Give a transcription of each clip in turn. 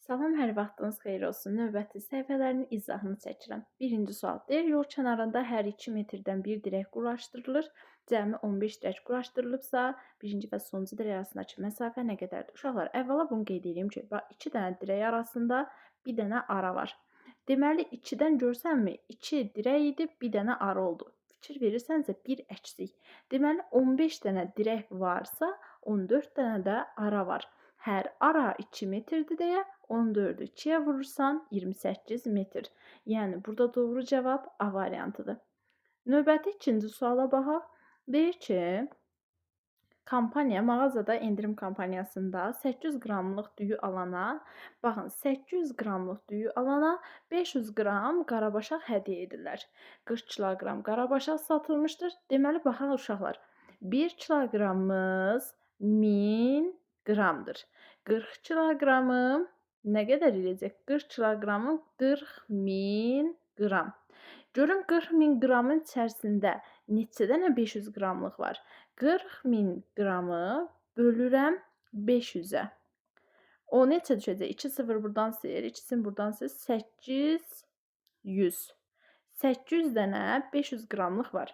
Salam, hər vaxtınız xeyir olsun. Növbəti səhifələrin izahını çəkirəm. Birinci sual deyir, yol kənarında hər 2 metrdən bir dirək quraşdırılır. Cəmi 15 dirək quraşdırılıbsa, birinci və sonuncu dirək arasındakı məsafə nə qədərdir? Uşaqlar, əvvəla bunu qeyd edeyim ki, 2 dənə dirək arasında bir dənə ara var. Deməli, 2-dən görsənmi? 2 dirək idi, bir dənə ara oldu. Fikir verirsənsə, bir əksik. Deməli, 15 dənə dirək varsa, 14 dənə də ara var. Hər ara 2 metrdir deyə 14'ü 2'ye vurursan 28 metr. Yəni burada doğru cavab A variantıdır. Növbəti ikinci suala baxaq. Deyir ki, mağazada endirim kampaniyasında 800 qramlıq düyü alana, baxın 800 qramlıq düyü alana 500 qram qarabaşaq hədiyyə edirlər. 40 kiloqram qarabaşaq satılmışdır. Deməli, baxaq uşaqlar. 1 kiloqramımız 1000 qramdır. 40 kiloqramım nə qədər eləyəcək? 40 kiloqramın 40.000 qram. Görün 40.000 qramın içərisində neçə dənə 500 qramlıq var? 40.000 qramı bölürəm 500-ə. O neçə düşəcək? 2 0 buradan sil, 2-sini buradan sil. 800. 800 dənə 500 qramlıq var.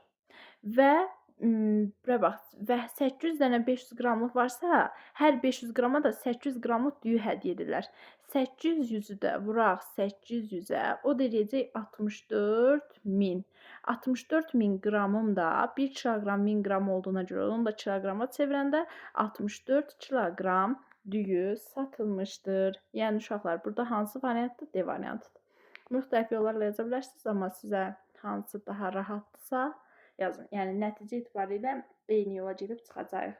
Və buraya bax, və 800 dənə 500 qramlıq varsa, hər 500 qrama da 800 qramlıq düyü hədiyyə edirlər. 800-ü də vuraq 800-ə, o da eləyəcək 64.000. 64.000 qramım da 1 kiloqram 1000 qram olduğuna görə onu da kiloqrama çevirəndə 64 kiloqram düyü satılmışdır. Yəni uşaqlar, burada hansı variantdır? D variantıdır. Müxtəlif yollarla yaza bilərsiniz, amma sizə hansı daha rahatdırsa yazın. Yəni nəticə etibarilə eyni yola gedib çıxacağıq.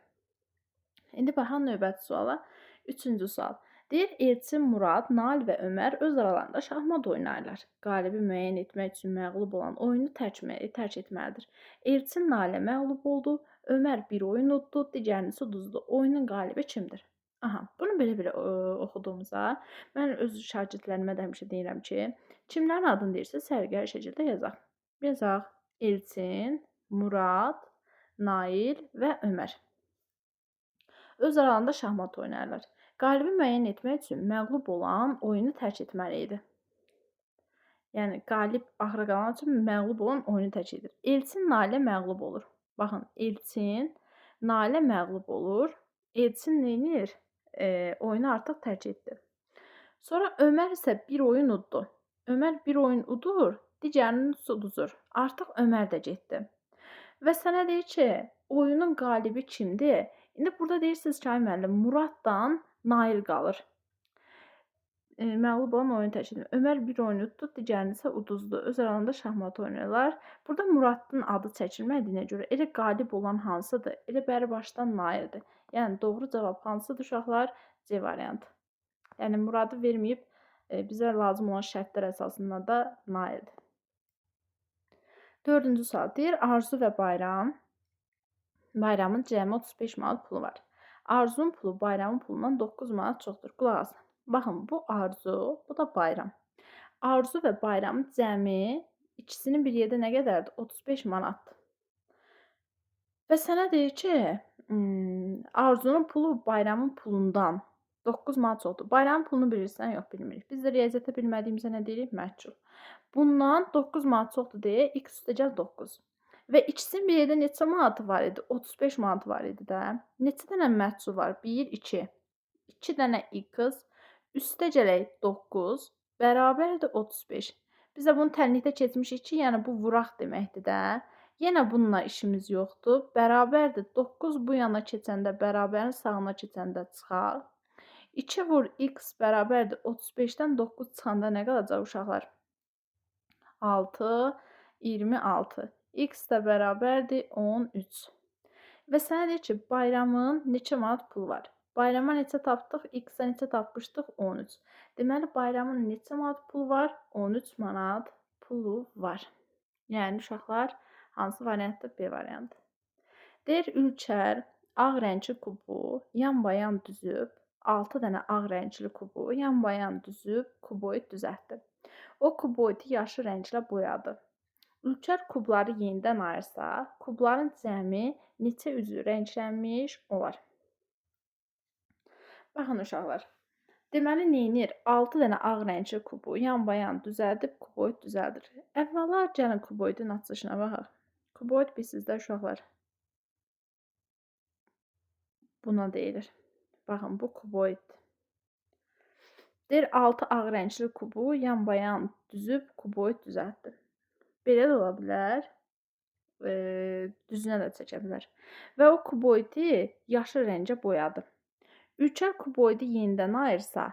İndi baxaq növbəti suala. Üçüncü sual. Deyir, Elçin, Murad, Nail və Ömər öz aralarında şahmat oynayırlar. Qalibi müəyyən etmək üçün məğlub olan oyunu tərk etməlidir. Elçin Nailə məğlub oldu. Ömər bir oyun uddu, digərini uduzdu. Oyunun qalibi kimdir? Aha, bunu belə oxuduğumuzda mən öz şagirdlərimə də həmişə deyirəm ki, kimlərin adını deyirsə sərgər şəkildə yazaq. Yazaq Elçin, Murad, Nail və Ömər. Öz aralarında şahmat oynayırlar. Qalibi müəyyən etmək üçün məğlub olan oyunu tərk etməli idi. Yəni, qalib axıra qalan üçün məğlub olan oyunu tərk edir. Elçin Nailə məğlub olur. Baxın, Elçin Nailə məğlub olur. Elçin neynir? Oyunu artıq tərk etdi. Sonra Ömər isə bir oyun uddu. Ömər bir oyun udur, digərini uduzur. Artıq Ömər də getdi. Və sənə deyir ki, oyunun qalibi kimdir? İndi burada deyirsiniz ki, ay müəllim, Muraddan Nail qalır. Məğlub olan oyunu tərk edir. Ömər bir oyun uddu, digərini isə uduzdu. Öz aralarında şahmat oynayırlar. Burada Muradın adı çəkilmədiyinə görə elə qalib olan hansıdır? Elə bəri başdan Naildir. Yəni doğru cavab hansıdır uşaqlar? C variantı. Yəni Muradı verməyib bizə lazım olan şərtlər əsasında da Naildir. Dördüncü sual deyir, Arzu və Bayramın cəmi 35 manat pulu var. Arzunun pulu Bayramın pulundan 9 manat çoxdur. Qulaq asın. Baxın, bu Arzu, bu da Bayram. Arzu və Bayramın cəmi ikisinin bir yerdə nə qədərdir? 35 manatdır. Və sənə deyir ki, Arzunun pulu Bayramın pulundan 9 manat çoxdur. Bayramın pulunu bilirsən? Yox, bilmirik. Biz də riyaziyyata bilmədiyimizə nə deyirik? Məhcul. Bundan 9 manat çoxdur deyə x üstəgəl 9. Və ikisinin bir yerdə neçə manatı var idi? 35 manatı var idi də. Neçə dənə məhcul var? 1, 2. 2 dənə x üstəgələk 9 bərabərdir 35. Bizə bunu tənlikdə keçmişik ki, yəni bu vuraq deməkdir də. Yenə bununla işimiz yoxdur. Bərabərdir 9 bu yana keçəndə, bərabərin sağına keçəndə çıxar. 2 vur x bərabərdir 35-dən 9 çıxanda nə qalacaq uşaqlar? 6, 26. X də bərabərdir 13. Və sənə deyir ki, Bayramın neçə manat pulu var? Bayrama neçə tapdıq? X-ə neçə tapmışdıq? 13. Deməli, Bayramın neçə manat pulu var? 13 manat pulu var. Yəni, uşaqlar, hansı variantdır? B variantı. Deyir, Ülkər ağ rəngli kubu yan-bayan düzüb, 6 dənə ağ rəngli kubu yan-bayan düzüb, kuboid düzəltdi. O kuboidi yaşıl rənglə boyadı. Ülkər kubları yenidən ayırsa, kubların cəmi neçə üzü rənglənmiş olar? Baxın uşaqlar, Deməli neynir? 6 dənə ağ rəngli kubu yanbayan düzəldib kuboid düzəldir. Əvvəla gəlin kuboidin açılışına baxaq. Kuboid bilirsiniz də uşaqlar. Buna deyilir. Baxın, bu kuboid. Deyir 6 ağ rəngli kubu yanbayan düzüb kuboid düzəltdi. Belə də ola bilər. Düzünə də çəkə bilər. Və o kuboidi yaşıl rəngə boyadı. Ülkər kuboidi yenidən ayırsa,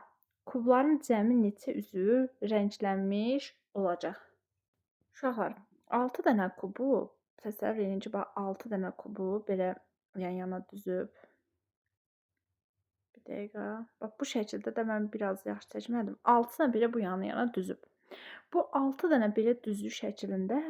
kubların cəmi neçə üzü rənglənmiş olacaq? Uşaqlar, 6 dənə kubu, təsəvvür edin ki, 6 dənə kubu belə yan-yana düzüb. Bir dəqiqə. Bax, bu şəkildə də mən biraz yaxşı çəkmədim. 6-sını belə bu yana-yana düzüb. Bu 6 dənə belə düzlük şəklində,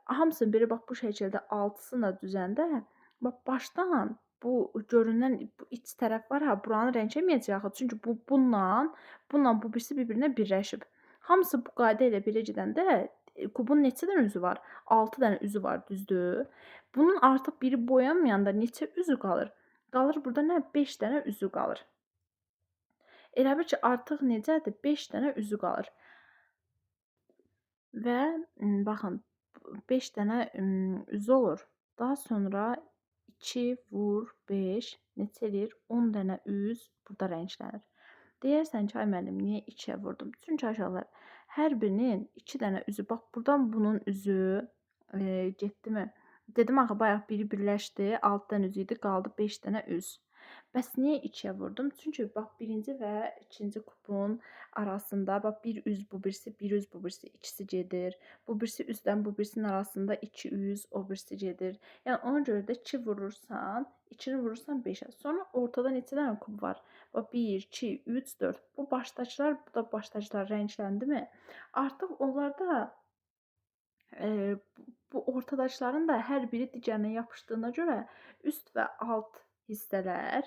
hamısını belə bax bu şəkildə 6-sını düzəndə, bax başdan bu görünən bu iç tərəf var ha, buranı rəngləməyəcək. Çünki bununla bu birisi bir-birinə birləşib. Hamısı bu qayda ilə belə gedəndə kubun neçə dənə üzü var? 6 dənə üzü var, düzdür? Bunun artıq biri boyanmayanda neçə üzü qalır? Qalır burada nə? 5 dənə üzü qalır. Elə bil ki, artıq necədir? 5 dənə üzü qalır. Və baxın, 5 dənə üzü olur. Daha sonra 2 vur 5 neçə eləyir? 10 dənə üz burada rənglənir. Deyərsən ki, ay müəllim, niyə 2-yə vurdum? Çünki aşağılar hər birinin 2 dənə üzü. Bax, buradan bunun üzü getdimi? Dedim axı, bayaq biri birləşdi, 6 dənə üzü idi, qaldı 5 dənə üz. Bəs niyə 2-yə vurdum? Çünki bax, birinci və ikinci kubun arasında bax, bir üz bu birisi, bir üz bu birisi, ikisi gedir. Bu birisi üzdən bu birisinin arasında 2 üz, o birisi gedir. Yəni ona görə də 2 vurursan, 2-ni vurursan 5-ə. Sonra ortada neçə dənə kub var? Bax 1, 2, 3, 4. Bu başdakılar, bu da başdakılar rəngləndimi? Artıq onlarda bu ortadakıların da hər biri digərinə yapışdığına görə üst və alt hissələr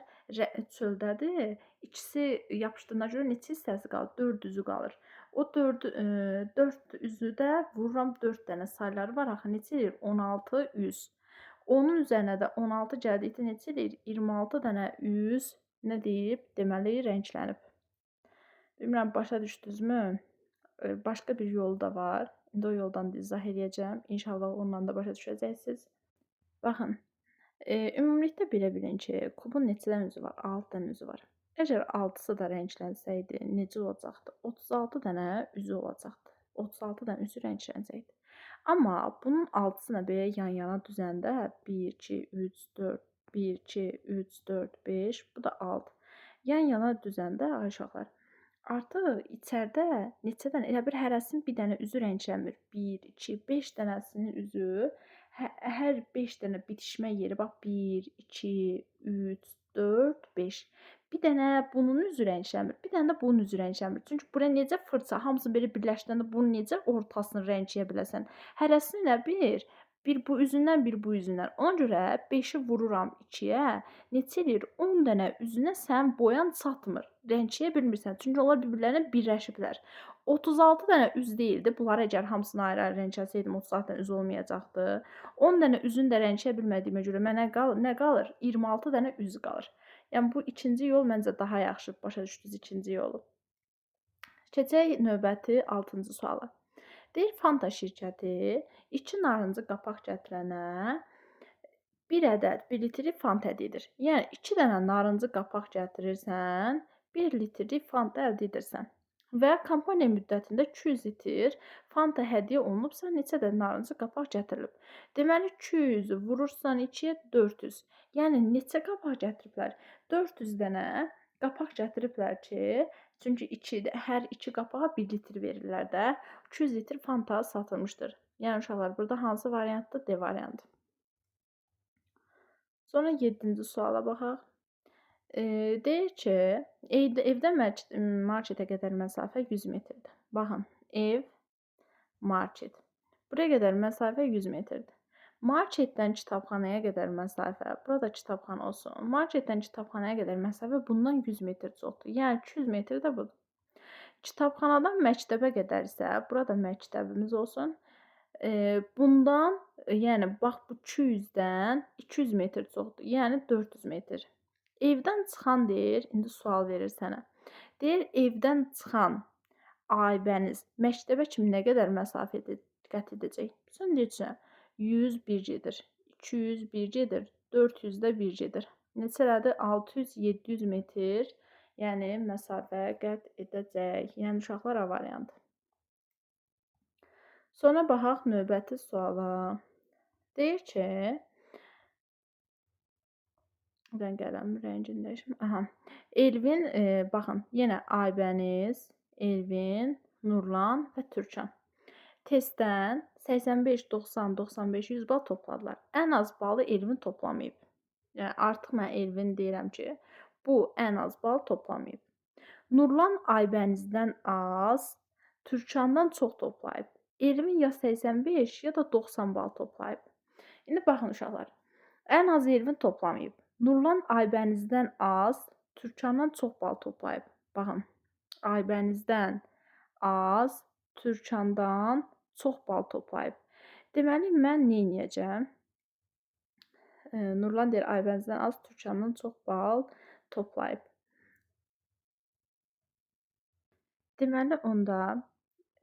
çöldədir. İkisi yapışdığına görə neçə hissəsi qalır? 4 üzü qalır. O 4 üzü də vururam 4 dənə sayları var. Axı neçə eləyir? 16 üz. Onun üzərinə də 16 gəldikdə neçə eləyir? 26 dənə üz nə deyib? Deməli rənglənib. Bilmirəm, başa düşdünüzmü? Başqa bir yolu da var. İndi o yoldan da izah edəcəm. İnşallah ondan da başa düşəcəksiniz. Baxın, ümumilikdə belə bilin ki, kubun neçə dənə üzü var? 6 dənə üzü var. Əgər 6-sı da rənglənsəydi, necə olacaqdı? 36 dənə üzü olacaqdı. 36 dənə üzü rənglənəcəkdi. Amma bunun 6-sını belə yan-yana düzəndə 1, 2, 3, 4, 1, 2, 3, 4, 5, bu da 6. Yan-yana düzəndə uşaqlar, artıq içəridə neçə dənə, elə bir hərəsinin bir dənə üzü rənglənmir. 1, 2, 5 dənəsinin üzü, hər 5 dənə bitişmə yeri, bax 1, 2, 3, 4, 5. Bir dənə bunun üzü rənglənmir, bir dənə də bunun üzü rənglənmir. Çünki bura necə fırça, hamısı belə birləşdəndə bunun necə ortasını rəngləyə biləsən? Hərəsini elə bir bu üzündən, bir bu üzündən. Ona görə 5-i vururam 2-yə. Neçə eləyir? 10 dənə üzünə sən boyan çatmır. Rəngləyə bilmirsən. Çünki onlar bir-birlərinə birləşiblər. 36 dənə üz deyildi. Bunları əgər hamısını ayrı-ayrı rəngləsəydim 36 dənə üz olmayacaqdı. 10 dənə üzünü də rəngləyə bilmədiyimə görə mənə nə qalır? 26 dənə üz qalır. Yəni bu ikinci yol məncə daha yaxşı. Başa düşdünüz ikinci yolu. Keçək növbəti 6-cı suala. Deyir, Fanta şirkəti 2 narıncı qapaq gətirənə 1 ədəd 1 litrlik Fanta edir. Yəni 2 dənə narıncı qapaq gətirirsən, 1 litrlik Fanta əldə edirsən. Və kampaniya müddətində 200 litr Fanta hədiyyə olunubsa, neçə də narıncı qapaq gətirilib. Deməli 200 vurursan 2-yə 400. Yəni neçə qapaq gətiriblər? 400 dənə qapaq gətiriblər ki, çünki hər 2 qapağa 1 litr verirlər də. 200 litr Fanta satılmışdır. Yəni uşaqlar, burada hansı variantdır? D variantı. Sonra 7-ci suala baxaq. Deyir ki, evdən marketə qədər məsafə 100 metrdir. Baxın, ev, market. Buraya qədər məsafə 100 metrdir. Marketdən kitabxanaya qədər məsafə, burada kitabxana olsun. Marketdən kitabxanaya qədər məsafə bundan 100 metr çoxdur. Yəni 200 metr də budur. Kitabxanadan məktəbə qədər isə, burada məktəbimiz olsun. Bundan, yəni bax bu 200-dən 200 metr çoxdur. Yəni 400 metr. Evdən çıxan deyir, indi sual verir sənə. Deyir, evdən çıxan aybəniz məktəbə kimi nə qədər məsafə qət edəcək? Sən deyirsən, 100 bir gedir, 200 bir gedir, 400 də bir gedir. Neçə elədi? 600-700 metr, yəni məsafə qət edəcək. Yəni uşaqlar A variantı. Sonra baxaq növbəti suala. Deyir ki, ben qələmin rəngini dəyişim. Aha. Elvin, baxın, yenə Aybəniz, Elvin, Nurlan və Türkan. Testdən 85, 90, 95, 100 bal topladılar. Ən az balı Elvin toplamayıb. Yəni artıq mən Elvin deyirəm ki, bu ən az bal toplamayıb. Nurlan Aybənizdən az, Türkandan çox toplayıb. Elvin ya 85 ya da 90 bal toplayıb. İndi baxın uşaqlar. Ən az Elvin toplamayıb. Nurlan Aybənizdən az, Türkandan çox bal toplayıb. Baxın. Aybənizdən az, Türkandan çox bal toplayıb. Deməli mən nə edəcəm? Nurlan deyir Aybənizdən az, Türkandan çox bal toplayıb. Deməli onda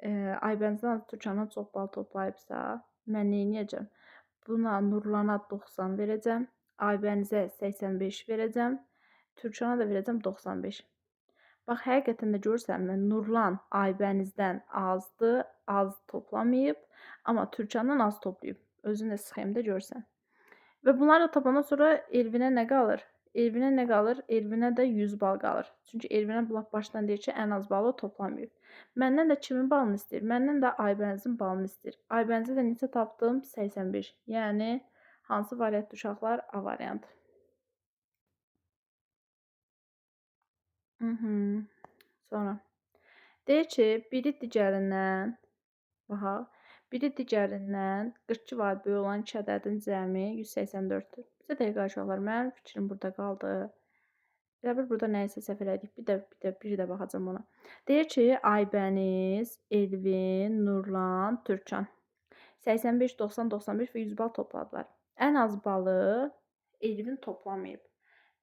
Aybənizdən az, Türkandan çox bal toplayıbsa, mən nə edəcəm? Buna Nurlana 90 verəcəm, Aybənizə 85 verəcəm, Türkana da verəcəm 95. Bax, həqiqətən də görürsənmi? Nurlan Aybənizdən azdır, az toplamayıb, amma Türkandan az toplayıb. Özün də sxemdə görsən. Və bunları da tapandan sonra Elvinə nə qalır? Elvinə nə qalır? Elvinə də 100 bal qalır. Çünki Elvinə lap başdan deyir ki, ən az balı toplamayıb. Məndən də kimin balını istəyir? Məndən də Aybənizin balını istəyir. Aybənizə də neçə tapdım? 85. Yəni hansı variantlı uşaqlar? A variantı. Sonra deyir ki, biri digərindən baxaq. Biri digərindən 42 var böyük olan 2 ədədin cəmi 184-dür. Bizə dəqiqə uşaqlar, mənim fikrim burada qaldı. Elə bil burada nəyisə səhv elədik. Bir də baxacağam ona. Deyir ki, Aybəniz, Elvin, Nurlan, Türkan 85, 90, 95 və 100 bal topladılar. Ən az balı Elvin toplamayıb.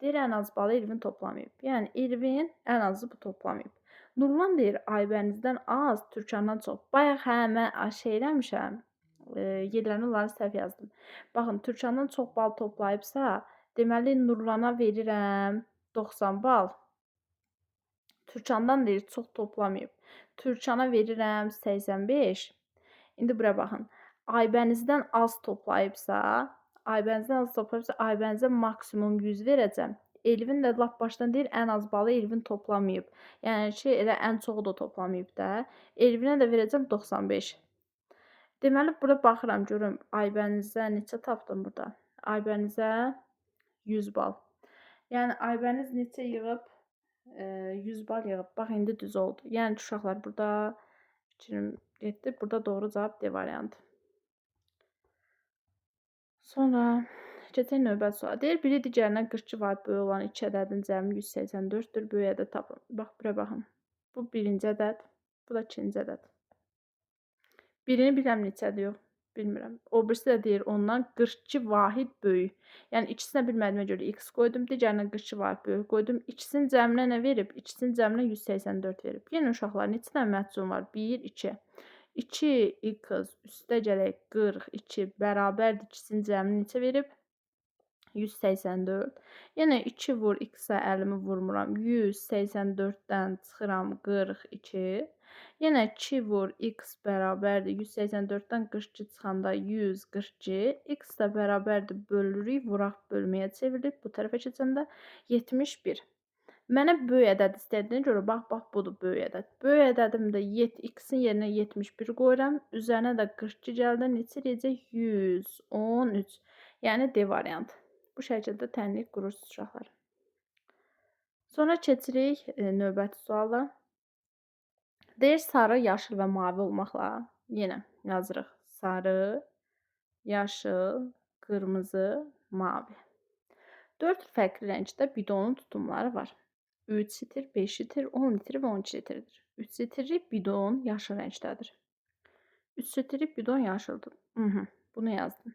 Deyir, ən az balı Elvin toplamayıb. Yəni Elvin ən azı bu toplamayıb. Nurlan deyir, Aybənizdən az, Türkandan çox. Bayaq mən şey eləmişəm, yerlərini onları səhv yazdım. Baxın, Türkandan çox bal toplayıbsa, deməli Nurlana verirəm 90 bal. Türkandan deyir, çox toplamayıb. Türkana verirəm 85. İndi bura baxın. Aybənizdən az toplayıbsa, Aybənizə maksimum 100 verəcəm. Elvin də lap başdan deyir, ən az balı Elvin toplamayıb. Yəni ki, elə ən çoxu da toplamayıb da. Elvinə də verəcəm 95. Deməli, bura baxıram, görüm, Aybənizə neçə tapdım burada? Aybənizə 100 bal. Yəni, Aybəniz neçə yığıb? 100 bal yığıb. Bax, indi düz oldu. Yəni, uşaqlar, burada fikrim getdi. Burada doğru cavab D variantı. Sonra keçək növbəti suala. Deyir, biri digərindən 42 var böyük olan 2 ədədin cəmi 184-dür. Böyük ədəd tapın. Bax, bura baxın. Bu birinci ədəd, bu da ikinci ədəd. Birini bilirəm neçədir, yox, bilmirəm. O birisi də deyir, ondan 42 vahid böyük. Yəni, ikisinə bilmədiyimə görə x qoydum, digərindən 42 vahid böyük qoydum. İkisinin cəminə nə verib? İkisinin cəminə 184 verib. Yenə uşaqlar, neçə dənə məhcum var? 1, 2. 2x üstə gələk 42 bərabərdir. İkisinin cəmini neçə verib? 184. Yenə 2 vur x-ə əlimi vurmuram. 184-dən çıxıram 42. Yenə 2 vur x bərabərdir. 184-dən 42 çıxanda 142. X də bərabərdir. Bölürük. Vuraq bölməyə çevrilib. Bu tərəfə keçəndə 71. Mənə böyük ədəd istədiyinə görə, bax, budur böyük ədəd. Böyük ədədimdə x-in yerinə 71 qoyuram. Üzərinə də 42 gəldə neçə eləyəcək? 113. Yəni D variantı. Bu şəkildə tənlik qurursunuz uşaqlar. Sonra keçirik növbəti suala. Deyir, sarı, yaşıl və mavi olmaqla yenə yazırıq. Sarı, yaşıl, qırmızı, mavi. 4 fərqli rəngdə bidonun tutumları var. 3 litr, 5 litr, 10 litr və 12 litrdir. 3 litrlik bidon yaşıl rəngdədir. 3 litrlik bidon yaşıldır. Bunu yazdım.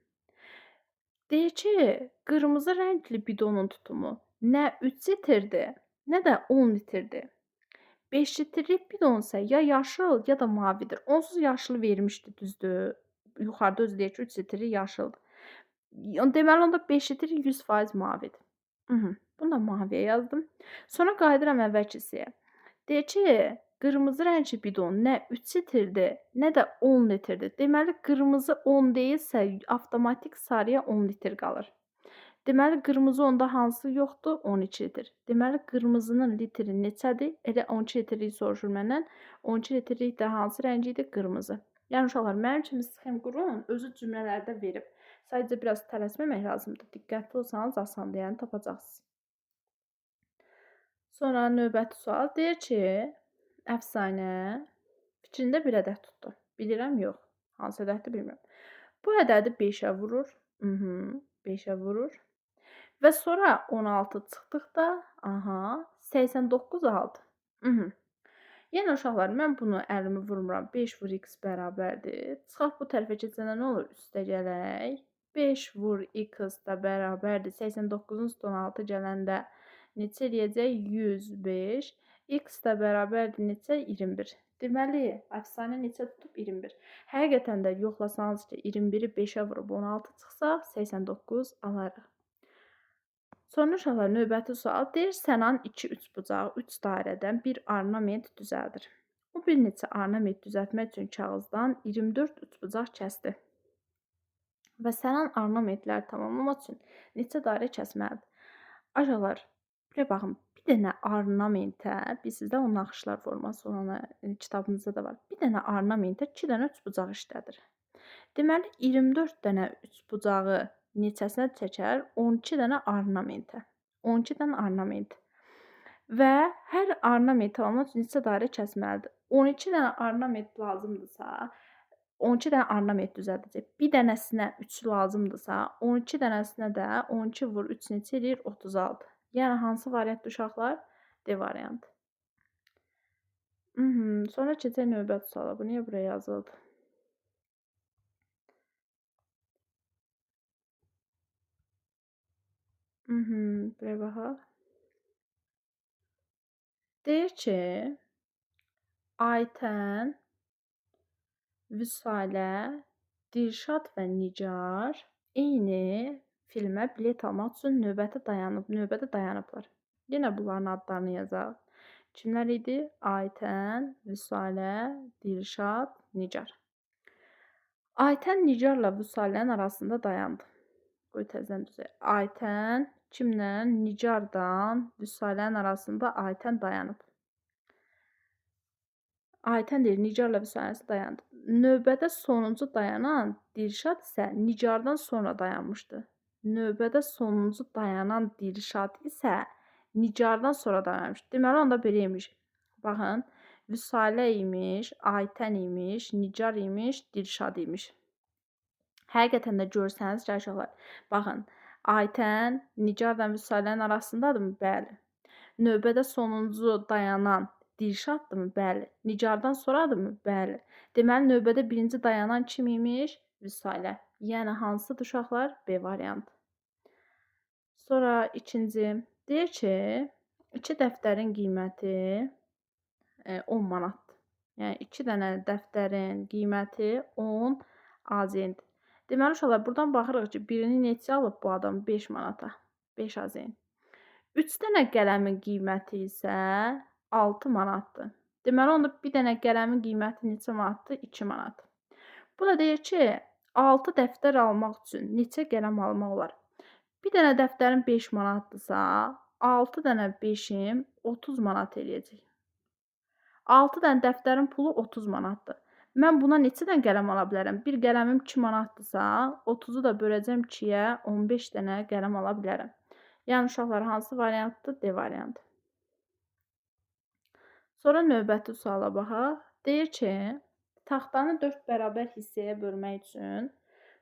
Deyir ki, qırmızı rəngli bidonun tutumu nə 3 litrdir, nə də 10 litrdir. 5 litrlik bidonsa ya yaşıl ya da mavidir. Onsuz yaşılı vermişdi, düzdür. Yuxarıda özü deyir ki, 3 litrlik yaşıldır. Deməli onda 5 litr 100% mavidir. Bunu da maviyə yazdım. Sonra qayıdıram əvvəlki hissəyə. Deyir ki, qırmızı rəngli bidon nə 3 litrdir, nə də 10 litrdir. Deməli qırmızı 10 deyilsə, avtomatik sarıya 10 litr qalır. Deməli qırmızı onda hansı yoxdur? 12 litr. Deməli qırmızının litri neçədir? Elə 12 litrlik soruşur məndən. 12 litrlik də hansı rəng idi? Qırmızı. Yəni uşaqlar, mənim kimi sxem qurun, özü cümlələrdə verib. Sadəcə biraz tələsməmək lazımdır. Diqqətli olsanız asandır, yəni tapacaqsınız. Sonra növbəti sual deyir ki, əfsanə fikrində bir ədəd tutdu. Bilirəm, yox. Hansı ədəddir bilmirəm. Bu ədədi 5-ə vurur. 5-ə vurur. Və sonra 16 çıxdıqda, 89 aldı. Yəni uşaqlar, mən bunu əlimi vurmuram. 5 vur x bərabərdir. Çıxaq bu tərəfə keçəndə nə olur? Üstə gələk. 5 vur x da bərabərdir. 89-un üstə 16 gələndə neçə eləyəcək? 105. X da bərabərdir neçə? 21. Deməli, əfsanə neçə tutub? 21. Həqiqətən də yoxlasanız ki, 21-i 5-ə vurub 16 çıxsa, 89 alarıq. Sonra uşaqlar, növbəti sual deyir, Sənan 2 üçbucağı 3 dairədən bir ornament düzəldir. O bir neçə ornament düzəltmək üçün kağızdan 24 üçbucaq kəsdi. Və Sənan ornamentləri tamamlamaq üçün neçə dairə kəsməlidir? Uşaqlar, buraya baxın, bir dənə ornamentə, sizdə o naxışlar forması olanı kitabınızda da var. Bir dənə ornamentə 2 dənə üçbucaq işlədir. Deməli, 24 dənə üçbucağı neçəsinə çəkər? 12 dənə ornamentə. 12 dənə ornament. Və hər ornament tamamlamaq üçün neçə dairə kəsməlidir? 12 dənə ornament lazımdırsa, 12 dənə ornament düzəldəcək. Bir dənəsinə 3 lazımdırsa, 12 dənəsinə də 12 vur 3 neçə eləyir? 36. Yəni hansı variantdır uşaqlar? D variantı. Sonra keçək növbəti suala. Bu niyə buraya yazıldı? Buraya baxaq. Deyir ki, Aytən, Vüsalə, Dilşad və Nigar eyni filmə bilet almaq üçün növbədə dayanıblar. Yenə bunların adlarını yazaq. Kimlər idi? Aytən, Vüsalə, Dilşad, Nigar. Aytən Nigarla Vüsalənin arasında dayandı. Qoy təzədən düzək. Aytən kimlə? Nigardan Vüsalənin arasında Aytən dayanıb. Aytən deyir, Nigarla Vüsalənin dayandı. Növbədə sonuncu dayanan Dilşad isə Nigardan sonra dayanmışdı. Növbədə sonuncu dayanan Dilşad isə Nigardan sonra dayanmışdı. Deməli, onda belə imiş. Baxın, Vüsalə imiş, Aytən imiş, Nigar imiş, Dilşad imiş. Həqiqətən də görsəniz ki, uşaqlar, baxın, Aytən Nigarla Vüsalənin arasındadırmı? Bəli. Növbədə sonuncu dayanan Dilşaddırmı? Bəli. Nigardan sonradırmı? Bəli. Deməli, növbədə birinci dayanan kim imiş? Vüsalə. Yəni, hansıdır uşaqlar? B variantı. Sonra ikinci. Deyir ki, 2 dəftərin qiyməti 10 manatdır. Yəni, 2 dənə dəftərin qiyməti 10 AZN-dir. Deməli, uşaqlar, buradan baxırıq ki, birini neçə alıb bu adam? 5 manata. 5 AZN. 3 dənə qələmin qiyməti isə 6 manatdır. Deməli, onda bir dənə qələmin qiyməti neçə manatdır? 2 manat. Bu da deyir ki, 6 dəftər almaq üçün neçə qələm almaq olar? Bir dənə dəftərin 5 manatdırsa, 6 dənə 5-im 30 manat eləyəcək. 6 dənə dəftərin pulu 30 manatdır. Mən buna neçə dənə qələm ala bilərəm? Bir qələmim 2 manatdırsa, 30-u da böləcəm 2-yə, 15 dənə qələm ala bilərəm. Yəni, uşaqlar, hansı variantdır? D variantı. Sonra növbəti suala baxaq. Deyir ki, taxtanı 4 bərabər hissəyə bölmək üçün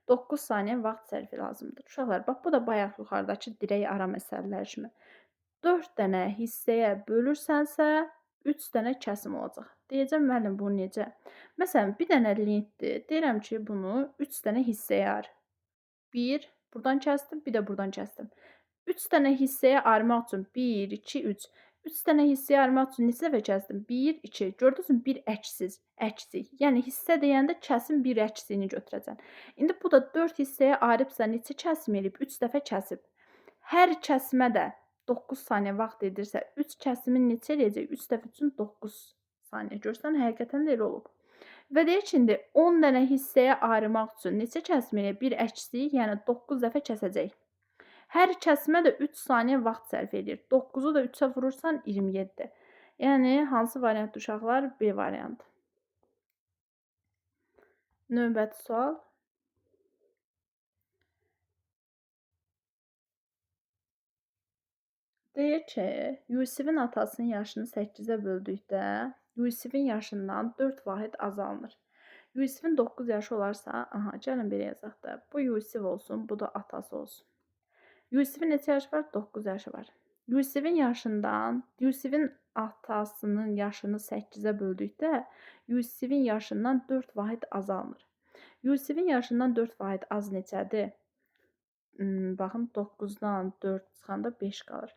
9 saniyə vaxt sərfi lazımdır. Uşaqlar, bax, bu da bayaq yuxarıdakı dirək ara məsələləri kimi. 4 dənə hissəyə bölürsənsə, 3 dənə kəsim olacaq. Deyəcəm, müəllim, bu necə? Məsələn, bir dənə lentdir. Deyirəm ki, bunu 3 dənə hissəyə ayır. 1, buradan kəsdim, bir də buradan kəsdim. 3 dənə hissəyə ayırmaq üçün 1, 2, 3. 3 dənə hissəyə ayırmaq üçün neçə dəfə kəsdim? 1, 2. Gördünüzmü? Bir əksiz, əksik. Yəni hissə deyəndə kəsin bir əksiyini götürəcəksən. İndi bu da 4 hissəyə ayırıbsa neçə kəsim eləyib? 3 dəfə kəsib. Hər kəsimə də 9 saniyə vaxt edirsə, 3 kəsimi neçə eləyəcək? 3 dəfə üçün 9 saniyə. Görsən, həqiqətən də elə olub. Və deyir ki, indi 10 dənə hissəyə ayırmaq üçün neçə kəsim eləyib? Bir əksik, yəni 9 dəfə kəsəcək. Hər kəsimə də 3 saniyə vaxt sərf edir. 9-u da 3-ə vurursan 27. Yəni hansı variant uşaqlar? B variantı. Növbəti sual. Deyir ki, Yusifin atasının yaşını 8-ə böldükdə Yusifin yaşından 4 vahid azalmır. Yusifin 9 yaşı olarsa, gəlin belə yazaq da. Bu Yusif olsun, bu da atası olsun. Yusifin neçə yaşı var? 9 yaşı var. Yusifin atasının yaşını 8-ə böldükdə Yusifin yaşından 4 vahid azalmır. Yusifin yaşından 4 vahid az neçədir? Baxın, 9-dan 4 çıxanda 5 qalır.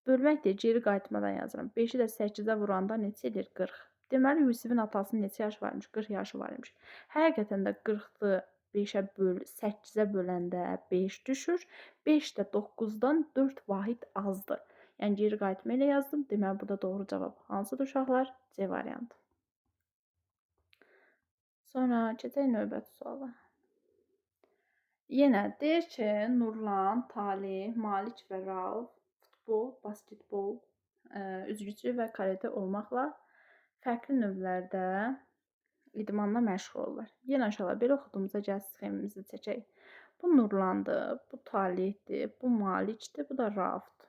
Bölmək deyir, geri qayıtmadan yazıram. 5-i də 8-ə vuranda neçə edir? 40. Deməli, Yusifin atasının neçə yaşı varmış? 40 yaşı varmış. Həqiqətən də 40-ı 8-ə böləndə 5 düşür. 5 də 9-dan 4 vahid azdır. Yəni geri qayıtma ilə yazdım. Deməli, bu da doğru cavab. Hansıdır uşaqlar? C variantı. Sonra keçək növbəti suala. Yenə deyir ki, Nurlan, Talih, Malik və Rauf futbol, basketbol, üzgüçülük və karate olmaqla fərqli növlərdə idmanla məşğul olurlar. Yenə uşaqlar, belə oxuduğumuzda gəl sxemimizi çəkək. Bu Nurlandır, bu Talihdir, bu Malikdir, bu da Raufdur.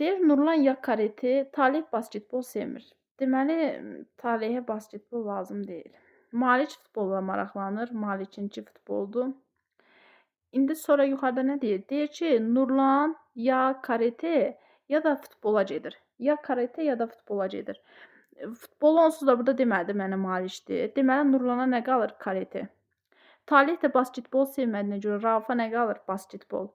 Deyir, Nurlan ya karate, Talih basketbol sevmir. Deməli, Talihə basketbol lazım deyil. Malik futbolla maraqlanır, Malikinki futboldur. İndi sonra yuxarıda nə deyir? Deyir ki, Nurlan ya karate ya da futbola gedir. Ya karate ya da futbola gedir. Futbol onsuz da burada demədi mənə Malikdir. Deməli, Nurlana nə qalır? Karate. Talih də basketbol sevmədiyinə görə Raufa nə qalır? Basketbol.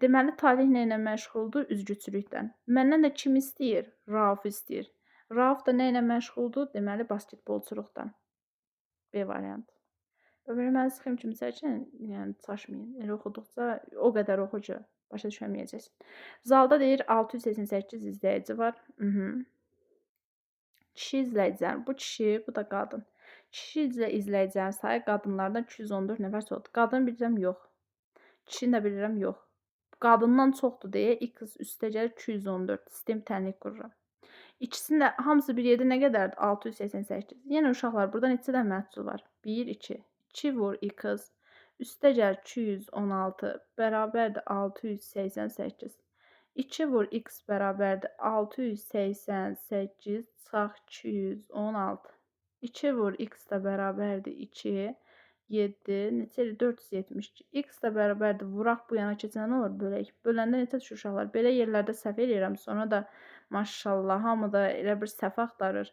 Deməli, Talih nə ilə məşğuldur? Üzgüçülükdən. Məndən də kim istəyir? Rauf istəyir. Rauf da nə ilə məşğuldur? Deməli, basketbolçuluqdan. B variantı. Belə mən sxem kimi çəkin, yəni çaşmayın. Elə oxuduqca o qədər oxu ki, başa düşəməyəcəksin. Zalda deyir 688 izləyici var. Kişi izləyicilərin, bu kişi, bu da qadın. Kişi izləyicilərin sayı qadınlardan 214 nəfər çoxdur. Qadın bilirəm, yox. Kişini də bilirəm, yox. Qadından çoxdur deyə x üstə gəlir 214. Sistem tənlik qururam. İkisinin də hamısı bir yerdə nə qədərdir? 688. Yenə uşaqlar, burada neçə də məhsul var? 1, 2. 2 vur x üstə gəlir 216 bərabərdir 688. 2 vur x bərabərdir 688 çıxaq 216. 2 vur x də bərabərdir 2, 7, neçədir? 472. X də bərabərdir. Vuraq bu yana keçən nə olur? Bölək. Böləndə neçə düşür uşaqlar? Belə yerlərdə səhv eləyirəm. Sonra da maşallah hamı da elə bir səhv axtarır.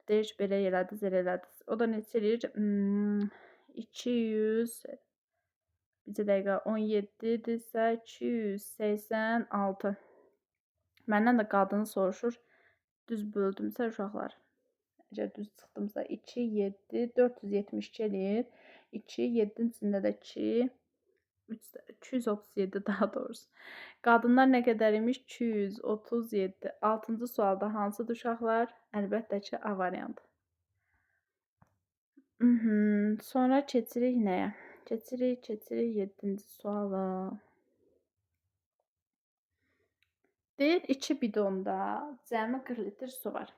Deyir ki, belə elədiniz, elə elədiniz. O da neçə eləyir? 200 bir dəqiqə 17-dirsə 286. Məndən də qadını soruşur. Düz böldümsə uşaqlar. Əgər düz çıxdımsa 2, 7, 472 eləyir. 2, 7-nin içində də 2, 237 daha doğrusu. Qadınlar nə qədər imiş? 237. 6-cı sualda hansıdır uşaqlar? Əlbəttə ki, A variantı. Sonra keçirik nəyə? Keçirik 7-ci suala. Deyir, 2 bidonda cəmi 40 litr su var.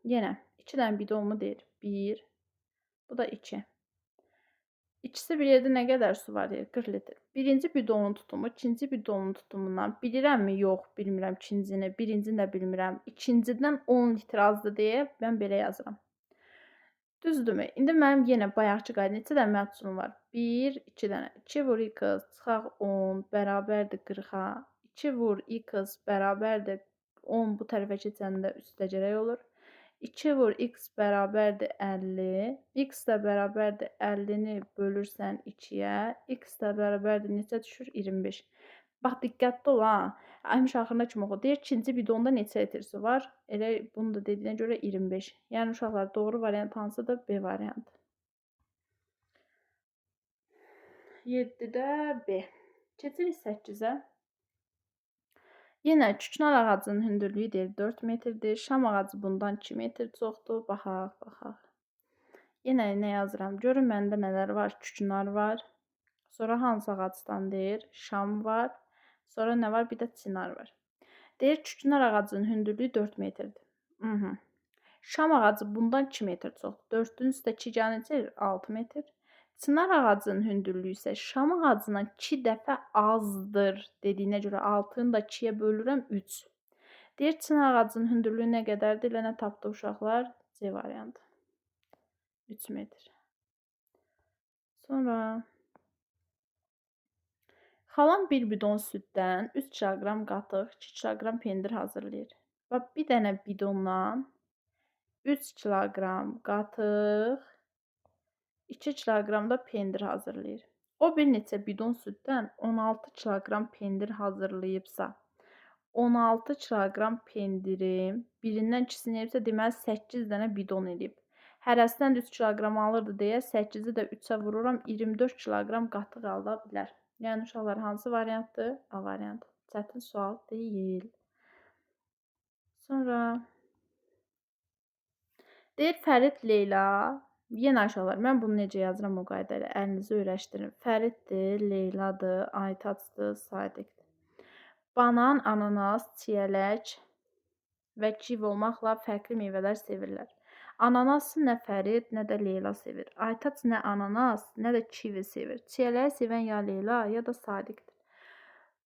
Yenə 2 dənə bidonmu deyir? 1, bu da 2. İkisi bir yerdə nə qədər su var deyir? 40 litr. Birinci bidonun tutumu, ikinci bidonun tutumundan bilirəmmi? Yox, bilmirəm ikincini. Birincini də bilmirəm. İkincidən 10 litr azdır deyə mən belə yazıram. Düzdürmü? İndi mənim yenə bayaqçı qayda neçə dənə məhsulum var? 1, 2 dənə. 2 vur x çıxaq 10 bərabərdir 40-a. 2 vur x bərabərdir 10 bu tərəfə keçəndə üstə gərək olur. 2 vur x bərabərdir 50. X də bərabərdir 50-ni bölürsən 2-yə. X də bərabərdir neçə düşür? 25. Bax, diqqətli ol ha. Aymış axırına kimi oxu. Deyir, ikinci bidonda neçə litr su var? Elə bunu da dediyinə görə 25. Yəni uşaqlar, doğru variant hansıdır? B variantı. 7-də B. Keçirik 8-ə. Yenə küknar ağacının hündürlüyü deyir 4 metrdir. Şam ağacı bundan 2 metr çoxdur. Baxaq. Yenə nə yazıram? Görün məndə nələr var? Küknar var. Sonra hansı ağacdan deyir? Şam var. Sonra nə var? Bir də çinar var. Deyir, küknar ağacının hündürlüyü 4 metrdir. Şam ağacı bundan 2 metr çoxdur. 4-ün üstə 2 gəlir 6 metr. Çınar ağacının hündürlüyü isə şam ağacından 2 dəfə azdır dediyinə görə 6-nı da 2-yə bölürəm 3. Deyir, çınar ağacının hündürlüyü nə qədərdir? Elə nə tapdı uşaqlar? C variantı. 3 metr. Sonra xalam bir bidon süddən 3 kiloqram qatıq, 2 kiloqram pendir hazırlayır. Və bir dənə bidondan 3 kiloqram qatıq, 2 kiloqram da pendir hazırlayır. O bir neçə bidon süddən 16 kiloqram pendir hazırlayıbsa, 16 kiloqram pendirim birindən ikisini elibsə, deməli 8 dənə bidon elib. Hərəsindən 3 kiloqram alırdı deyə 8-i də 3-ə vururam, 24 kiloqram qatıq ala bilər. Yəni uşaqlar, hansı variantdır? A variantı. Çətin sual deyil. Sonra deyir, Fərid Leyla. Yenə uşaqlar, mən bunu necə yazıram o qayda ilə əlinizi öyrəşdirin. Fəriddir, Leyladır, Aytaçdır, Sadiqdir. Banan, ananas, çiyələk və kiv olmaqla fərqli meyvələr sevirlər. Ananası nə Fərid, nə də Leyla sevir. Aytaç nə ananas, nə də kivi sevir. Çiyələyi sevən ya Leyla, ya da Sadiqdir.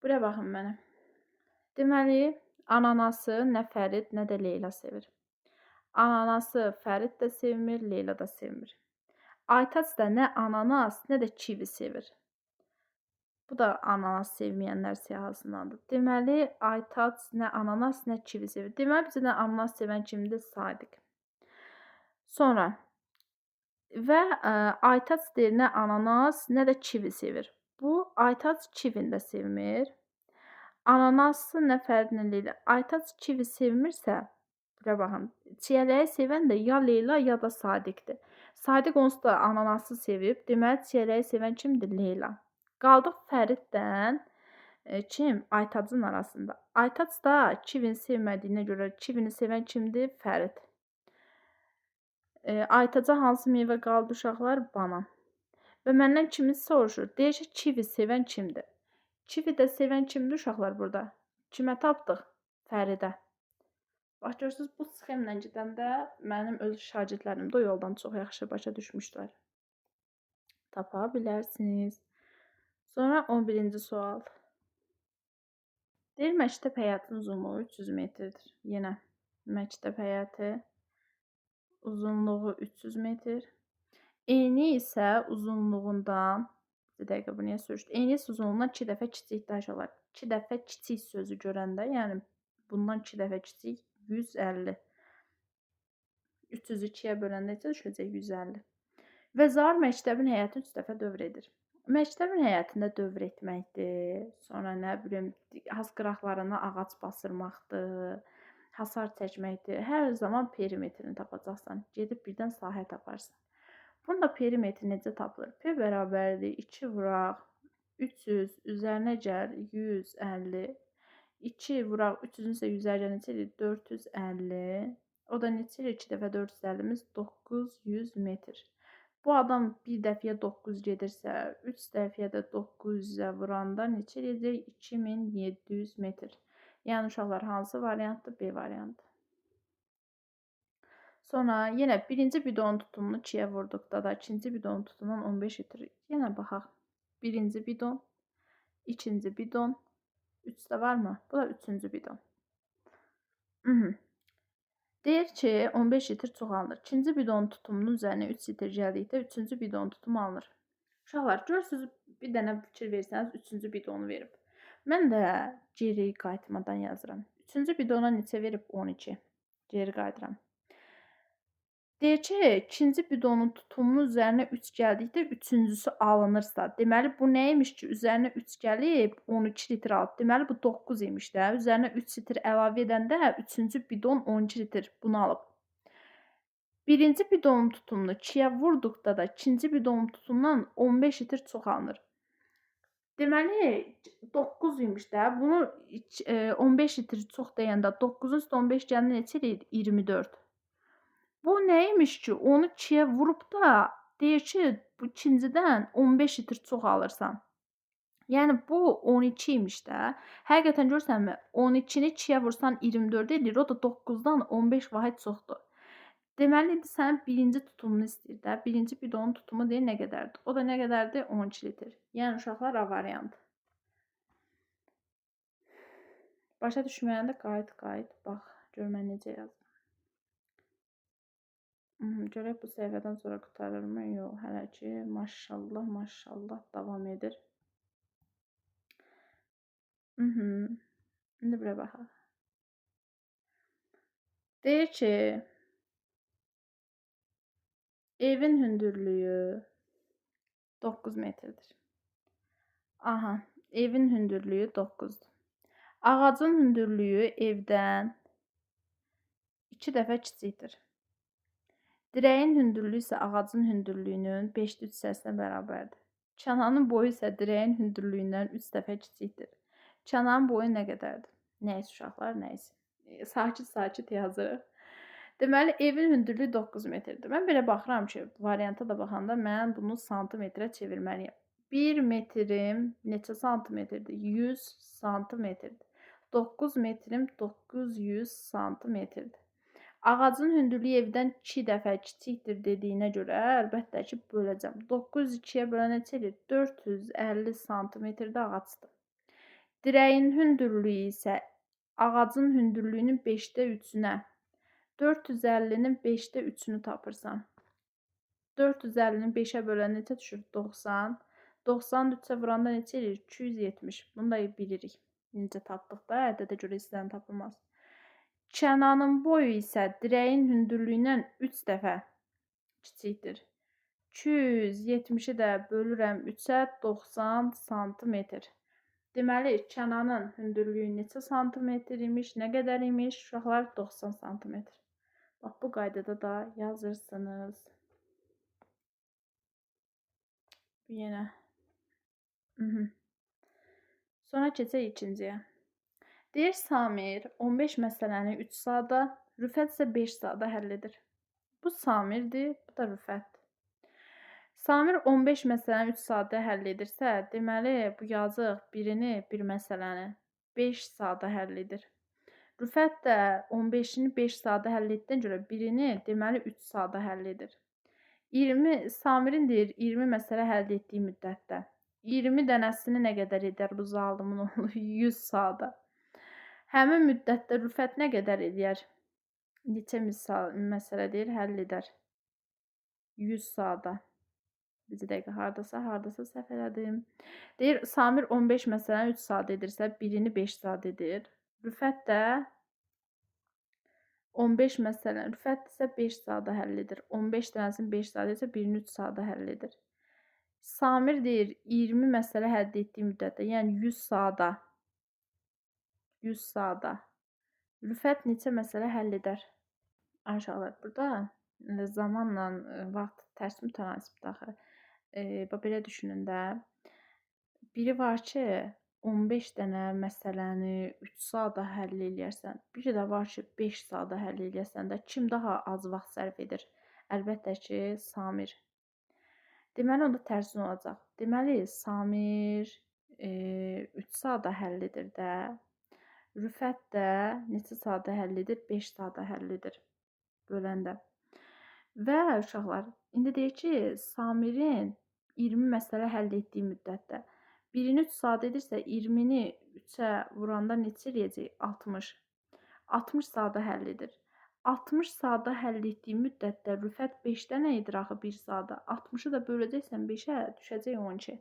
Buraya baxın mənə. Deməli, ananası nə Fərid, nə də Leyla sevir. Ananası Fərid də sevmir, Leyla da sevmir. Aytaç da nə ananas, nə də kivi sevir. Bu da ananas sevməyənlər siyahısındandır. Deməli, Aytaç nə ananas, nə kivi sevir. Deməli, bizə də ananas sevən kimdir? Sadiq. Sonra və Aytaç deyir, nə ananas, nə də kivi sevir. Bu, Aytaç kivini də sevmir. Ananası nə Fərid, nə Leyla. Aytaç kivi sevmirsə, buraya baxın, çiyələyi sevən də ya Leyla, ya da Sadiqdir. Sadiq onsuz da ananası sevib. Deməli, çiyələyi sevən kimdir? Leyla. Qaldıq Fəriddən kim? Aytacın arasında. Aytaç da kivini sevmədiyinə görə kivini sevən kimdir? Fərid. Aytaca hansı meyvə qaldı uşaqlar? Banan. Və məndən kimi soruşur? Deyir ki, kivi sevən kimdir? Kivi də sevən kimdir uşaqlar burada? Kimə tapdıq? Fəridə. Bax, görürsünüz, bu sxemlə gedəndə mənim öz şagirdlərim də o yoldan çox yaxşı başa düşmüşdülər. Tapa bilərsiniz. Sonra 11-ci sual. Deyir, məktəb həyatının uzunluğu 300 metrdir. Yenə məktəb həyatı uzunluğu 300 metr. Eni isə uzunluğundan, bir dəqiqə bu niyə sürüşdü? Eni isə uzunluğundan 2 dəfə kiçik daş olar. 2 dəfə kiçik sözü görəndə, yəni bundan 2 dəfə kiçik 150. 300-ü 2-yə böləndə isə düşəcək 150. Və Zar məktəbin həyatını 3 dəfə dövr edir. Məktəbin həyatında dövr etməkdir, sonra nə bilim, qıraqlarına ağac basırmaqdır, hasar çəkməkdir. Hər zaman perimetrini tapacaqsan. Gedib birdən sahə taparsan. Bunda perimetr necə tapılır? P bərabərdir 2 vuraq 300 üzərinə gəl 150. 2 vuraq 300-ün isə üzərinə neçə edir? 450. O da neçə edir? 2 dəfə 450-miz 900 metr. Bu adam bir dəfəyə 900 gedirsə, 3 dəfəyə də 900-ə vuranda neçə edəcək? 2700 metr. Yəni uşaqlar, hansı variantdır? B variantı. Sonra yenə birinci bidonun tutumunu 2-yə vurduqda da ikinci bidonun tutumundan 15 litr. Yenə baxaq. Birinci bidon, ikinci bidon, 3-də varmı? Bu da üçüncü bidon. Deyir ki, 15 litr çoxalınır. İkinci bidonun tutumunun üzərinə 3 litr gəldikdə üçüncü bidonun tutumu alınır. Uşaqlar, görürsünüz, bir dənə fikir versəniz, üçüncü bidonu verib. Mən də geri qayıtmadan yazıram. Üçüncü bidona neçə verib? 12. Geri qayıdıram. Deyir ki, ikinci bidonun tutumunun üzərinə 3 gəldikdə üçüncüsü alınırsa, deməli bu nə imiş ki, üzərinə 3 gəlib 12 litr alıb. Deməli bu 9 imiş də. Üzərinə 3 litr əlavə edəndə üçüncü bidon 12 litr bunu alıb. Birinci bidonun tutumunu 2-yə vurduqda da ikinci bidonun tutumundan 15 litr çox alınır. Deməli 9 imiş də. Bunu 15 litr çox deyəndə 9-un üstə 15 gələndə neçə eləyir? 24. Bu nə imiş ki, onu 2-yə vurub da deyir ki, bu ikincidən 15 litr çox alırsan. Yəni bu 12 imiş də. Həqiqətən görürsənmi? 12-ni 2-yə vursan 24 eləyir. O da 9-dan 15 vahid çoxdur. Deməli indi sənin birinci tutumunu istəyir də. Birinci bidonun tutumu deyir nə qədərdir? O da nə qədərdir? 12 litr. Yəni uşaqlar A variantı. Başa düşməyəndə qayıt. Bax, gör mən necə yazdım. Görək bu səhifədən sonra qurtarırmı? Yox, hələ ki, maşallah davam edir. İndi buraya baxaq. Deyir ki, evin hündürlüyü 9 metrdir. Aha, evin hündürlüyü 9-dur. Ağacın hündürlüyü evdən 2 dəfə kiçikdir. Dirəyin hündürlüyü isə ağacın hündürlüyünün 5-də 3 hissəsinə bərabərdir. Çananın boyu isə dirəyin hündürlüyündən 3 dəfə kiçikdir. Çananın boyu nə qədərdir? Nəysə uşaqlar, nəysə. Sakit yazırıq. Deməli, evin hündürlüyü 9 metrdir. Mən belə baxıram ki, varianta da baxanda mən bunu santimetrə çevirməliyəm. 1 metrim neçə santimetrdir? 100 santimetrdir. 9 metrim 900 santimetrdir. Ağacın hündürlüyü evdən 2 dəfə kiçikdir dediyinə görə, əlbəttə ki, böləcəm. 900 2-yə bölə neçə eləyir? 450 santimetrdə ağacdır. Dirəyin hündürlüyü isə ağacın hündürlüyünün 5-də 3-ünə. 450-nin 5-də 3-ünü tapırsan. 450-ni 5-ə bölə neçə düşür? 90. 90-ı 3-ə vuranda neçə eləyir? 270. Bunu da bilirik. Necə tapdıq da, ədədə görə istəyən tapılmaz. Çənanın boyu isə dirəyin hündürlüyündən 3 dəfə kiçikdir. 270-i də bölürəm 3-ə 90 santimetr. Deməli, çənanın hündürlüyü neçə santimetr imiş, nə qədər imiş? Uşaqlar 90 santimetr. Bax, bu qaydada da yazırsınız. Yenə. Sonra keçək ikinciyə. Deyir Samir 15 məsələni 3 saata, Rüfət isə 5 saata həll edir. Bu Samirdir, bu da Rüfətdir. Samir 15 məsələni 3 saata həll edirsə, deməli bu yazıq birini, bir məsələni 5 saata həll edir. Rüfət də 15-ini 5 saata həll etdiyindən görə birini, deməli 3 saata həll edir. Samirin deyir 20 məsələ həll etdiyi müddətdə 20 dənəsini nə qədər edər bu zalımın oğlu? 100 saata. Həmin müddətdə Rüfət nə qədər eləyər? Neçə məsələ deyir, həll edər? 100 saata. Bir dəqiqə, hardasa səhv elədim. Deyir, Samir 15 məsələni 3 saat edirsə, birini 5 saat edir. Rüfət də 15 məsələni, Rüfət isə 5 saata həll edir. 15 dənəsini 5 saat edirsə, birini 3 saata həll edir. Samir deyir, 20 məsələ həll etdiyi müddətdə, yəni 100 saata Rüfət neçə məsələ həll edər? Aşağılar, burada zamanla vaxt tərs mütənasibdir axı. Belə düşünün də. Biri var ki, 15 dənə məsələni 3 saata həll eləyərsən. Biri də var ki, 5 saata həll eləyərsən də. Kim daha az vaxt sərf edir? Əlbəttə ki, Samir. Deməli, onda tərsinə olacaq. Deməli, Samir 3 saata həll edir də. Rüfət də neçə saata həll edir? 5 saata həll edir. Böləndə. Və uşaqlar, indi deyir ki, Samirin 20 məsələ həll etdiyi müddətdə birini 3 saat edirsə, 20-ni 3-ə vuranda neçə eləyəcək? 60. 60 saata həll edir. 60 saata həll etdiyi müddətdə Rüfət 5 dənə edir axı 1 saata. 60-ı da böləcəksən 5-ə, düşəcək 12.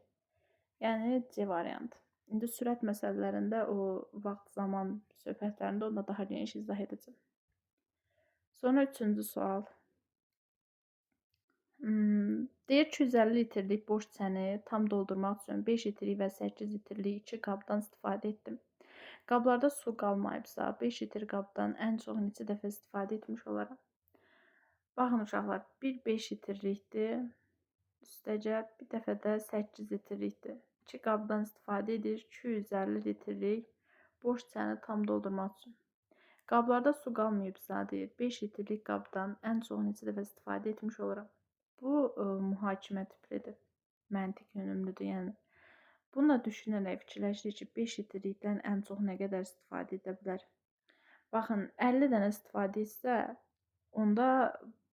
Yəni C variantı. İndi sürət məsələlərində o vaxt zaman söhbətlərində onda daha geniş izah edəcəm. Sonra 3-cü sual. Deyir 250 litrlik boş çəni tam doldurmaq üçün 5 litrlik və 8 litrlik 2 qabdan istifadə etdim. Qablarda su qalmayıbsa, 5 litr qabdan ən çox neçə dəfə istifadə etmiş olaram? Baxın uşaqlar, bir 5 litrlikdir. Üstəcə bir dəfə də 8 litrlikdir. 2 qabdan istifadə edir. 250 litrlik boş çəni tam doldurmaq üçün. Qablarda su qalmayıbsa, deyir 5 litrlik qabdan ən çox neçə dəfə istifadə etmiş olaram. Bu mühakimə tiplidir. Məntiq yönümlüdür, yəni. Bununla düşünərək fikirləşirik ki, 5 litrlikdən ən çox nə qədər istifadə edə bilər? Baxın, 50 dənə istifadə etsə, onda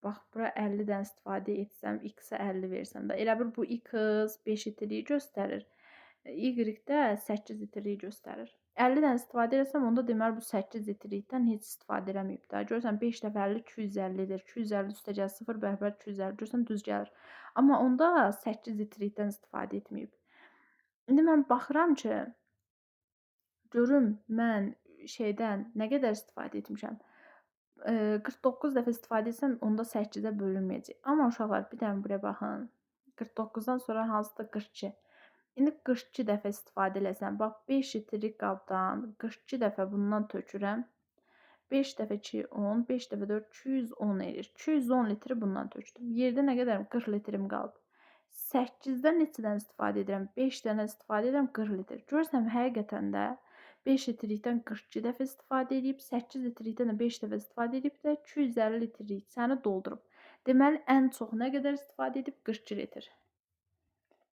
bax bura 50 dən istifadə etsəm, x-ə 50 versəm də, elə bir bu x 5 litrliyi göstərir. Y də 8 litrliyi göstərir. 50 dən istifadə etsəm, onda deməli bu 8 litrlikdən heç istifadə eləməyib də. Görürsən 5 dəfə 50 250-dir. 250 üstə gəl 0 bərabər 250. Görürsən düz gəlir. Amma onda 8 litrlikdən istifadə etməyib. İndi mən baxıram ki, görüm mən şeydən nə qədər istifadə etmişəm. 49 dəfə istifadə etsəm, onda 8-ə bölünməyəcək. Amma uşaqlar, bir dənə buraya baxın. 49-dan sonra hansıdır? 42. İndi 42 dəfə istifadə eləsəm, bax 5 litrlik qabdan 42 dəfə bundan tökürəm. 5 dəfə 2 10, 5 dəfə 4 210 edir. 210 litri bundan tökdüm. Yerdə nə qədərim? 40 litrim qaldı. 8-dən neçədən istifadə edirəm? 5 dənə istifadə edirəm 40 litr. Görürsən həqiqətən də 5 litrlikdən 42 dəfə istifadə edib, 8 litrlikdən də 5 dəfə istifadə edib də 250 litrlik səni doldurub. Deməli ən çox nə qədər istifadə edib? 42 litr.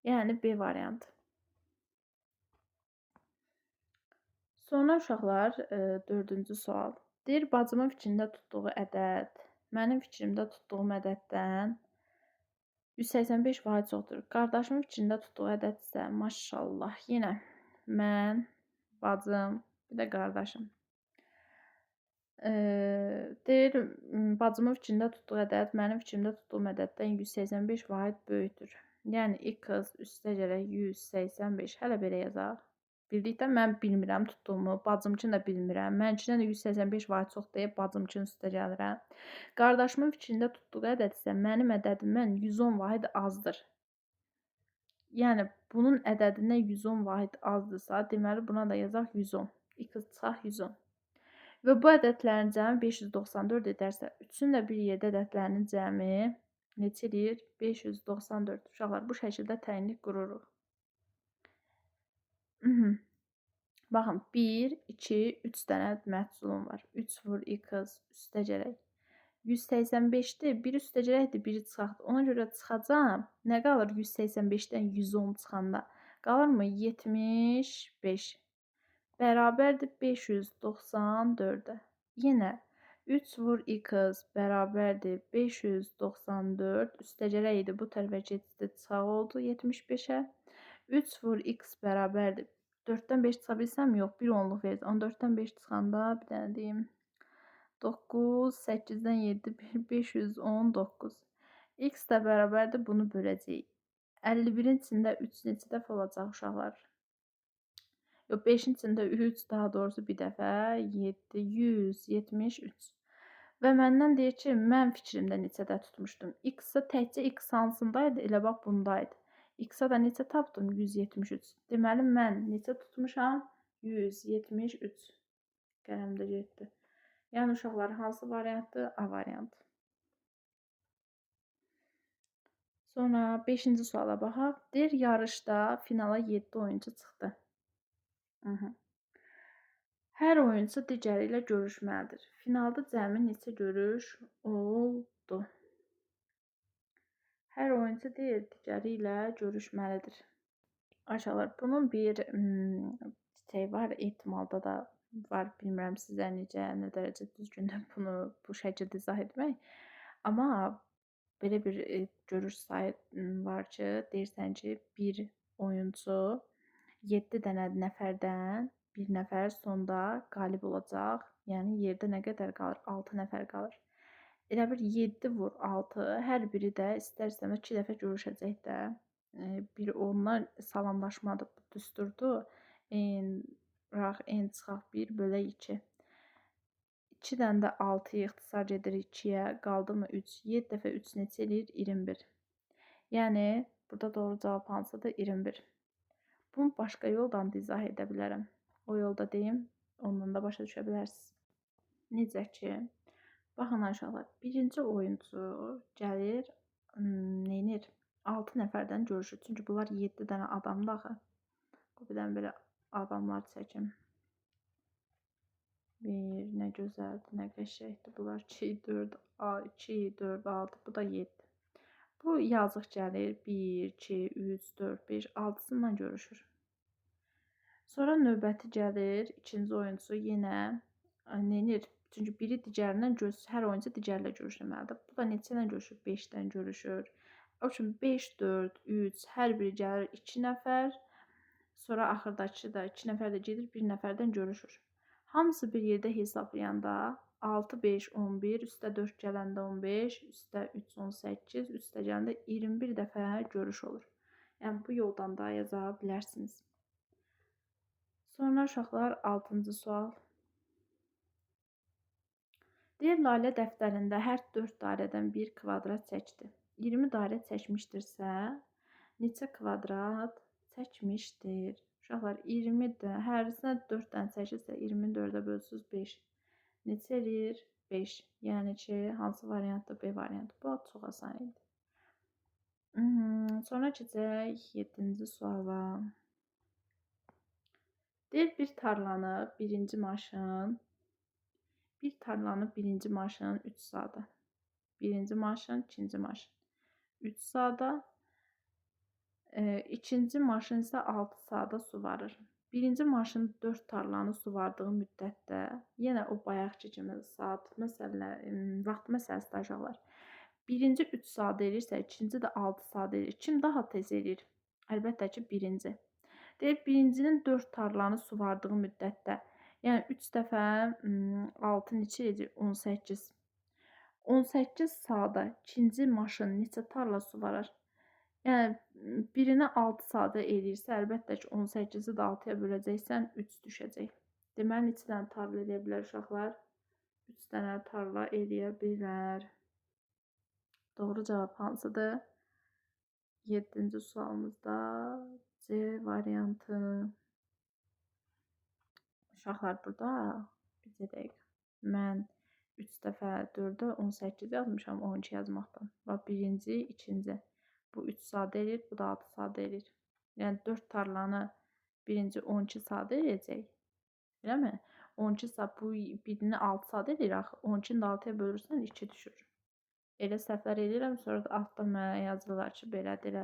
Yəni B variantı. Sonra uşaqlar 4-cü sual. Deyir bacımın fikrində tutduğu ədəd mənim fikrimdə tutduğum ədəddən 185 vahid çoxdur. Qardaşımın fikrində tutduğu ədəd isə maşallah yenə mən, bacım, bir də qardaşım. Deyir bacımın fikrində tutduğu ədəd mənim fikrimdə tutduğum ədəddən 185 vahid böyükdür. Yəni x üstə gərək 185. Hələ belə yazaq. Bildikdə mən bilmirəm tutduğumu, bacımkini də bilmirəm. Mənkindən də 185 vahid çox deyib bacımkinin üstə gəlirəm. Qardaşımın fikrində tutduğu ədəd isə mənim ədədimdən 110 vahid azdır. Yəni bunun ədədindən 110 vahid azdırsa, deməli buna da yazaq 110. x çıxaq 110. Və bu ədədlərin cəmi 594 edərsə, üçünün də bir yerdə ədədlərinin cəmi neçə eləyir? 594. Uşaqlar, bu şəkildə təyinlik qururuq. Baxın, 1, 2, 3 dənə məhsulum var. 3 vur x üstə gərək. 185-dir, 1 üstə gərəkdir, 1 çıxaqdır. Ona görə çıxacam. Nə qalır 185-dən 110 çıxanda? Qalırmı? 75. Bərabərdir 594-ə. Yenə 3 vur x bərabərdir 594. Üstə gərək idi, bu tərəfə keçdi, çıxaq oldu 75-ə. 3 vur x bərabərdir. 4-dən 5 çıxa bilsəm, yox, 1 onluq verir. 14-dən 5 çıxanda, bir dənə deyim, 9, 8-dən 7, 519. X də bərabərdir, bunu böləcəyik. 51-in içində 3 neçə dəfə olacaq uşaqlar? Yox, 5-in içində 3, daha doğrusu bir dəfə, 7, 173. Və məndən deyir ki, mən fikrimdə neçədə tutmuşdum. X-ı təkcə X hansındaydı? Elə bax, bundaydı. X-a da neçə tapdım? 173. Deməli, mən neçə tutmuşam? 173. Qələmdə getdi. Yəni, uşaqlar, hansı variantdır? A variantı. Sonra 5-ci suala baxaq. Deyir, yarışda finala 7 oyuncu çıxdı. Hər oyuncu digəri ilə görüşməlidir. Finalda cəmi neçə görüş oldu? Hər oyuncu deyir, digəri ilə görüşməlidir. Aşağılar, bunun bir şey var, ehtimalda da var. Bilmirəm sizə necə, nə dərəcə düzgündür bunu bu şəkildə izah etmək. Amma belə bir görüş sayı var ki, deyirsən ki, bir oyuncu 7 dənə nəfərdən bir nəfər sonda qalib olacaq. Yəni yerdə nə qədər qalır? 6 nəfər qalır. Elə bir 7 vur 6, hər biri də istər-istəməz 2 dəfə görüşəcək də. Bir ondan salamlaşmadır, düsturdur. N çıxaq 1 bölək 2. 2-dən də 6 ixtisar edir 2-yə, qaldı mı 3? 7 dəfə 3 neçə eləyir? 21. Yəni, burada doğru cavab hansıdır? 21. Bunu başqa yoldan da izah edə bilərəm. O yolda deyim, ondan da başa düşə bilərsiniz. Necə ki, baxın aşağılar. Birinci oyuncu gəlir, neynir? 6 nəfərdən görüşür. Çünki bunlar 7 dənə adamdır axı. Bir dənə belə adamlar çəkim. 1, nə gözəldir, nə qəşəngdir. Bunlar 2, 4, 2, 4, 6, bu da 7. Bu yazıq gəlir. 1, 2, 3, 4, 5, 6-sından görüşür. Sonra növbəti gəlir. İkinci oyuncu yenə neynir? Çünki biri digərindən görüşür. Hər oyuncu digərlə görüşməlidir. Bu da neçə ilə görüşür? 5-dən görüşür. O üçün 5, 4, 3, hər biri gəlir 2 nəfər. Sonra axırdakı da 2 nəfər də gedir, 1 nəfərdən görüşür. Hamısı bir yerdə hesablayanda 6, 5, 11, üstə 4 gələndə 15, üstə 3, 18, üstə gələndə 21 dəfə görüş olur. Yəni, bu yoldan da yaza bilərsiniz. Sonra uşaqlar 6-cı sual. Deyir, Lalə dəftərində hər 4 dairədən bir kvadrat çəkdi. 20 dairə çəkmişdirsə, neçə kvadrat çəkmişdir? Uşaqlar 20 də hərisinə 4 dənə çəkirsə 24-ə bölsüz 5. Neçə eləyir? 5. Yəni ki, hansı variantdır? B variantı. Bu çox asan idi. Sonra keçək 7-ci suala. Deyir, bir tarlanı birinci maşın 3 saata. Birinci maşın, ikinci maşın 3 saata. İkinci maşın isə 6 saata suvarır. Birinci maşın 4 tarlanı suvardığı müddətdə, yenə o bayaqki kimi vaxt məsələsi də aşağılar. Birinci 3 saat eləyirsə, ikinci də 6 saat eləyir. Kim daha tez eləyir? Əlbəttə ki, birinci. Deyir, birincinin 4 tarlanı suvardığı müddətdə, yəni 3 dəfə 6 neçə edir? 18. 18 saata ikinci maşın neçə tarla suvarır? Yəni, birini 6 saata eləyirsə, əlbəttə ki, 18-i də 6-ya böləcəksən, 3 düşəcək. Deməli, neçə dənə tarla eləyə bilər uşaqlar? 3 dənə tarla eləyə bilər. Doğru cavab hansıdır? 7-ci sualımızda C variantı. Uşaqlar, burada bir dəqiqə. Mən 3 dəfə 4-ə 18 yazmışam 12 yazmaqdan. Bax, birinci, ikinci. Bu 3 saat eləyir, bu da 6 saat eləyir. Yəni, 4 tarlanı birinci 12 saat eləyəcək. Eləmi? 12 saat, bu birini 6 saat eləyir axı. 12-ni də 6-ya bölürsən, 2 düşür. Elə səhvlər eləyirəm, sonra da altda mənə yazırlar ki, belədir.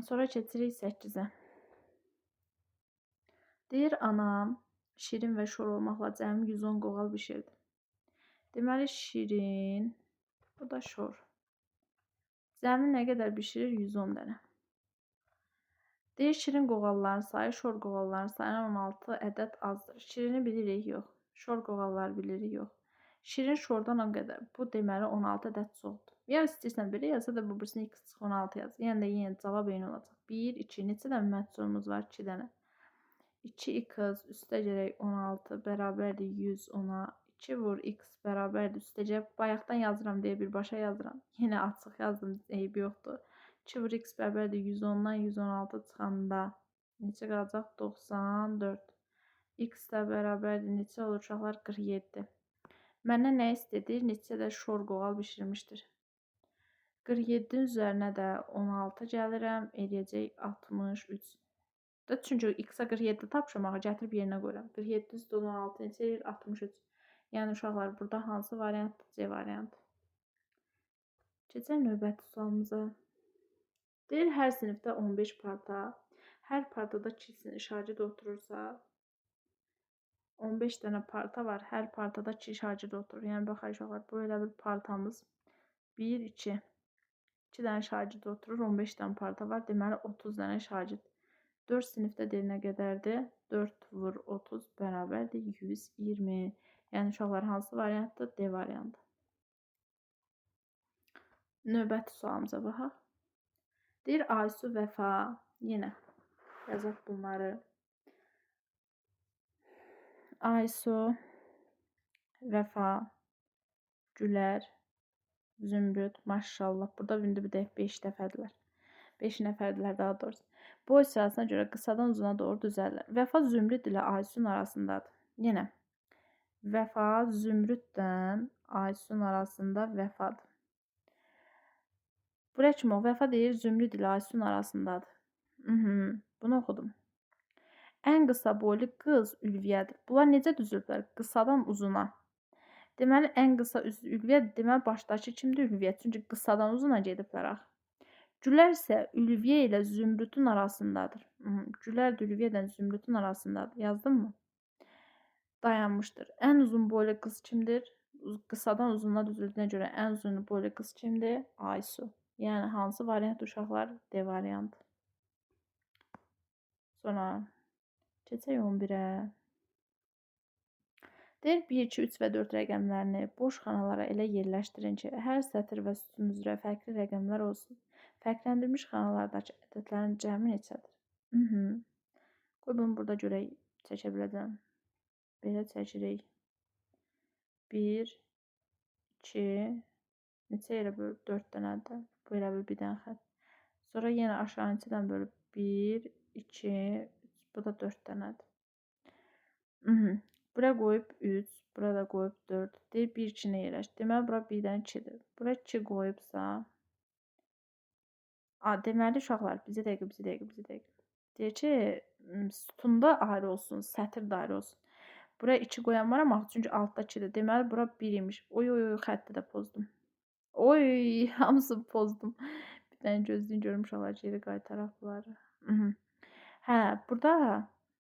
Sonra keçirik 8-ə. Deyir, anam şirin və şor olmaqla cəmi 110 qoğal bişirdi. Deməli, şirin, bu da şor. Cəmi nə qədər bişirir? 110 dənə. Deyir, şirin qoğalların sayı şor qoğalların sayına 16 ədəd azdır. Şirini bilirik, yox. Şor qoğalları bilirik, yox. Şirin şordan o qədər. Bu deməli 16 ədəd çoxdur. Ya istəyirsən belə yazsa da bu birisini x çıxı 16 yaz. Yəni də cavab eyni olacaq. 1, 2, neçə dənə məhsulumuz var? 2 dənə. 2x üstə gərək 16 bərabərdir 110-a. 2 vur x bərabərdir üstə gərək. Bayaqdan yazıram deyə birbaşa yazıram. Yenə açıq yazdım, eybi yoxdur. 2 vur x bərabərdir 110-dan 116 çıxanda neçə qalacaq? 94. X də bərabərdir neçə olur uşaqlar? 47. Məndən nə istədir? Neçə də şor qoğal bişirmişdir. 47-nin üzərinə də 16 gəlirəm. Eləyəcək 63. Çünki x-a 47 tapşırmağı gətirib yerinə qoyuram. 47 üstə 16 neçə eləyir? 63. Yəni uşaqlar, burada hansı variantdır? C variantı. Keçək növbəti sualımıza. Deyir, hər sinifdə 15 parta, hər partada 2 şagird oturursa, 15 dənə parta var, hər partada 2 şagird oturur. Yəni, baxaq uşaqlar, bu elə bir partamız 1, 2. 2 dənə şagird oturur, 15 dənə parta var, deməli 30 dənə şagird. 4 sinifdə deyir nə qədərdir? 4 vur 30 bərabərdir 120. Yəni, uşaqlar, hansı variantdır? D variantı. Növbəti sualımıza baxaq. Deyir, Aysu, Vəfa, yenə yazaq bunları. Aysu, Vəfa, Gülər, Zümrüd, maşallah. Burada bir də 5 dəfədirlər. 5 nəfərdilər daha doğrusu. Boy sırasına görə qısadan uzuna doğru düzəlirlər. Vəfa Zümrüd ilə Aysun arasındadır. Yenə Vəfa Zümrüddən Aysun arasında Vəfadır. Bura kim o? Vəfa deyir Zümrüd ilə Aysun arasındadır. Bunu oxudum. Ən qısa boylu qız Ülviyyədir. Bunlar necə düzülüblər? Qısadan uzuna. Deməli, ən qısa Ülviyə, deməli, başdakı kimdir? Ülviyə. Çünki qısadan uzuna gediblər axı. Gülər isə Ülviyə ilə Zümrüdün arasındadır. Gülər də Ülviyə ilə Zümrüdün arasındadır. Yazdın mı? Dayanmışdır. Ən uzun boylu qız kimdir? Qısadan uzuna düzüldüyünə görə ən uzun boylu qız kimdir? Aysu. Yəni, hansı variant uşaqlar? D variantı. Sonra keçək 11-ə. Deyir 1, 2, 3 və 4 rəqəmlərini boş xanalara elə yerləşdirin ki, hər sətr və sütun üzrə fərqli rəqəmlər olsun. Fərqləndirilmiş xanalardakı ədədlərin cəmi neçədir? Qoy bunu burada görək, çəkə biləcəm. Belə çəkirik. 1, 2, neçə yerə bölüb? 4 dənədir. Bu elə bir dənə xət. Sonra yenə aşağı neçədən bölüb? 1, 2, 3. Bu da 4 dənədir. Bura qoyub 3, bura da qoyub 4. Deyir 1, 2-nə yerləş. Deməli, bura 1-dən 2-dir. Bura 2 qoyubsa. Deməli, uşaqlar, bizə dəqiq. Deyir ki, sütunda ayrı olsun, sətir də ayrı olsun. Bura 2 qoyan var, amma çünki altda 2-dir. Deməli, bura 1 imiş. Oy, xətti də pozdum. Oy, hamısını pozdum. Bir dənə gözləyin görüm uşaqlar, geri qaytaraq bunları. Burada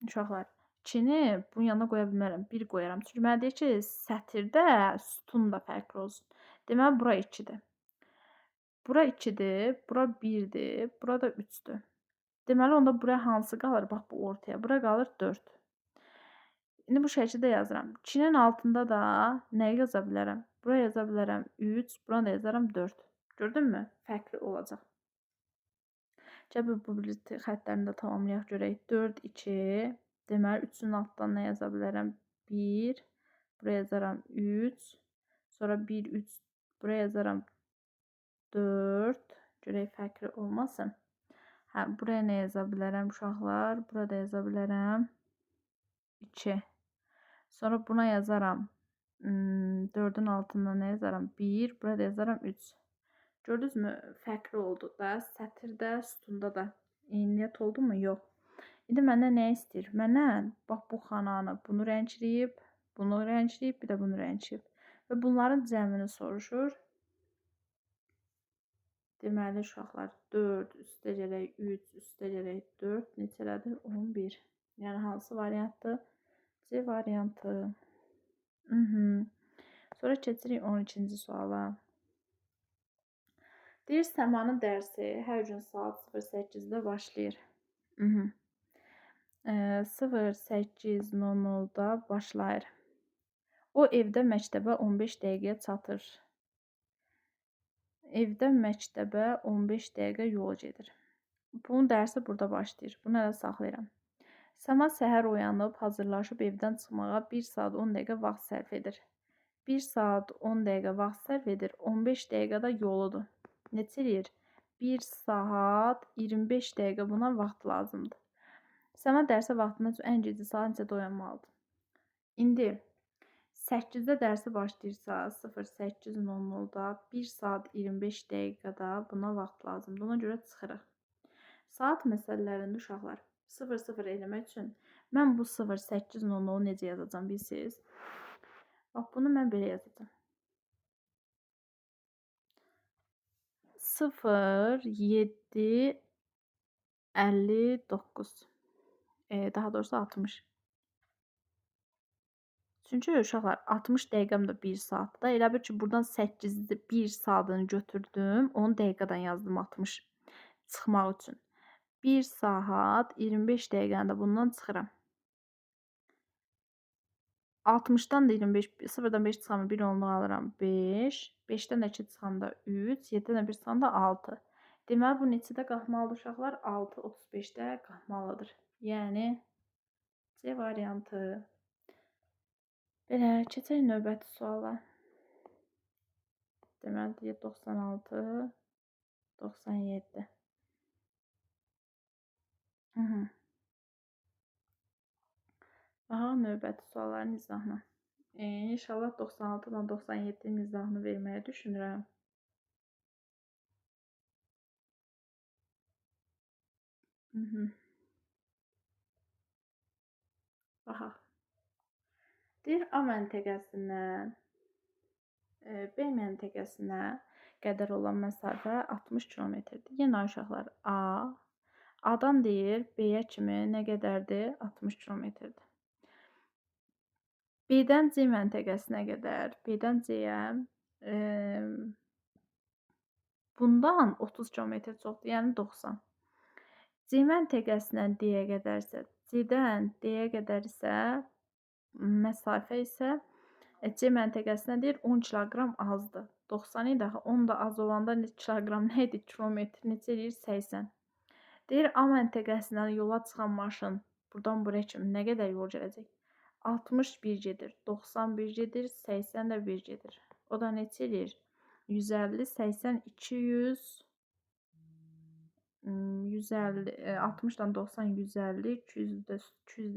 uşaqlar 2-ni bunun yanına qoya bilmərəm. 1 qoyaram. Çünki mənə deyir ki, sətirdə sütun da fərqli olsun. Deməli, bura 2-dir. Bura 2-dir, bura 1-dir, bura da 3-dür. Deməli, onda bura hansı qalır? Bax, bu ortaya. Bura qalır 4. İndi bu şəkildə yazıram. 2-nin altında da nə yaza bilərəm? Bura yaza bilərəm 3, bura da yazaram 4. Gördünmü? Fərqli olacaq. Gəl bu xəttlərini də tamamlayaq görək. 4, 2. Deməli, 3-ün altdan nə yaza bilərəm? 1. Buraya yazaram 3. Sonra 1, 3. Buraya yazaram 4. Görək fərqli olmasın. Buraya nə yaza bilərəm uşaqlar? Burada yaza bilərəm 2. Sonra buna yazaram 4-ün altından nə yazaram? 1. Burada yazaram 3. Gördünüzmü? Fərqli oldu da. Sətirdə, sütunda da. Eyniyyət oldu mu? Yox. İndi məndən nə istəyir? Məndən bax bu xananı bunu rəngləyib, bir də bunu rəngləyib. Və bunların cəmini soruşur. Deməli, uşaqlar 4 üstə gələk 3 üstə gələk 4 neçələdir? 11. Yəni, hansı variantdır? C variantı. Sonra keçirik 12-ci suala. Deyir, Səmanın dərsi hər gün saat 08-də başlayır. 08:00-da başlayır. O evdə məktəbə 15 dəqiqəyə çatır. Evdən məktəbə 15 dəqiqə yol gedir. Bunun dərsi burada başlayır. Bunu hələ saxlayıram. Səma səhər oyanıb, hazırlaşıb evdən çıxmağa 1 saat 10 dəqiqə vaxt sərf edir. 1 saat 10 dəqiqə vaxt sərf edir. 15 dəqiqədə yoludur. Neçə eləyir? 1 saat 25 dəqiqə buna vaxt lazımdır. Səma dərsə vaxtından üçün ən gecə saat neçədə oyanmalıdır? İndi 8-də dərsi başlayırsa 08:00-da 1 saat 25 dəqiqədə buna vaxt lazımdır. Ona görə çıxırıq. Saat məsələlərində uşaqlar 00 eləmək üçün mən bu 08:00-u necə yazacağam bilirsiniz? Bax, bunu mən belə yazacağam. 07:59. Daha doğrusu 60. Çünki uşaqlar 60 dəqiqəm də 1 saatda. Elə bir ki, buradan 8-də 1 saatını götürdüm. 10 dəqiqədən yazdım 60 çıxmaq üçün. 1 saat 25 dəqiqəni də bundan çıxıram. 60-dan da 25, 0-dan 5 çıxanda 1 onluq alıram 5. 5-dən də 2 çıxanda 3. 7-dən də 1 çıxanda 6. Deməli, bu neçədə qalxmalıdır uşaqlar? 6, 35-də qalxmalıdır. Yəni, C variantı. Belə, keçək növbəti suala. deməli deyir 96, 97. Aha, növbəti sualların izahına. İnşallah 96 ilə 97-nin izahını verməyi düşünürəm. Baxaq. Deyir A məntəqəsindən B məntəqəsinə qədər olan məsafə 60 kilometrdir. Yenə uşaqlar A-dan deyir B-yə kimi nə qədərdir? 60 kilometrdir. B-dən C məntəqəsinə qədər, B-dən C-yə bundan 30 kilometr çoxdur, yəni 90. C məntəqəsindən D-yə qədərsə, C-dən D-yə qədər isə məsafə isə C məntəqəsindən deyir 10 kiloqram azdır. 90 idi axı, 10 da az olanda kiloqram nə idi? Kilometr neçə eləyir? 80. Deyir A məntəqəsindən yola çıxan maşın buradan buraya kimi nə qədər yol gələcək? 60 bir gedir, 90 bir gedir, 80 də bir gedir. O da neçə eləyir? 150, 80, 200, 150, 60-dan 90, 150, 200 də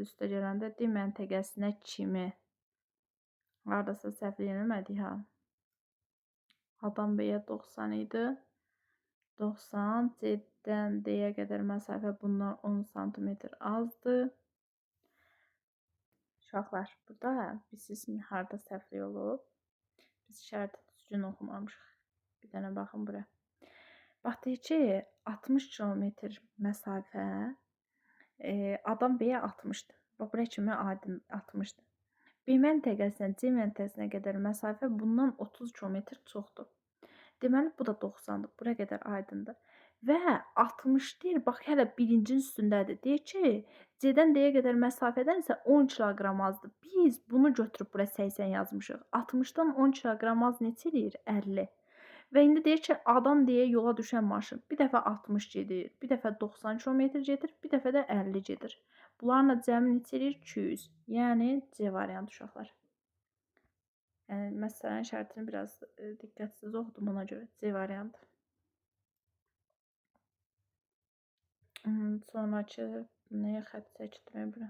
üstə gələndə D məntəqəsinə kimi. Haradasa səhv eləmədik ha. A-dan B-yə 90 idi. 90, C-dən D-yə qədər məsafə bundan 10 sm azdır. Uşaqlar, burada bilirsiniz harada səhvlik olub? Biz şərti düzgün oxumamışıq. Bir dənə baxın bura. Bax deyir ki, 60 kilometr məsafə A-dan B-yə 60-dır. Bax bura kimi aydın 60-dır. B məntəqəsindən C məntəqəsinə qədər məsafə bundan 30 kilometr çoxdur. Deməli bu da 90-dır. Bura qədər aydındır. Və 60 deyir, bax hələ birincinin üstündədir. Deyir ki, C-dən D-yə qədər məsafədən isə 10 kiloqram azdır. Biz bunu götürüb bura 80 yazmışıq. 60-dan 10 kiloqram az neçə eləyir? 50. Və indi deyir ki, A-dan D-yə yola düşən maşın bir dəfə 60 gedir, bir dəfə 90 kilometr gedir, bir dəfə də 50 gedir. Bunlarla cəmi neçə eləyir? 200. Yəni C variantı uşaqlar. Yəni məsələnin şərtini biraz diqqətsiz oxudum, ona görə C variantı. Sonraki nəyə xətt çəkdirmək bura?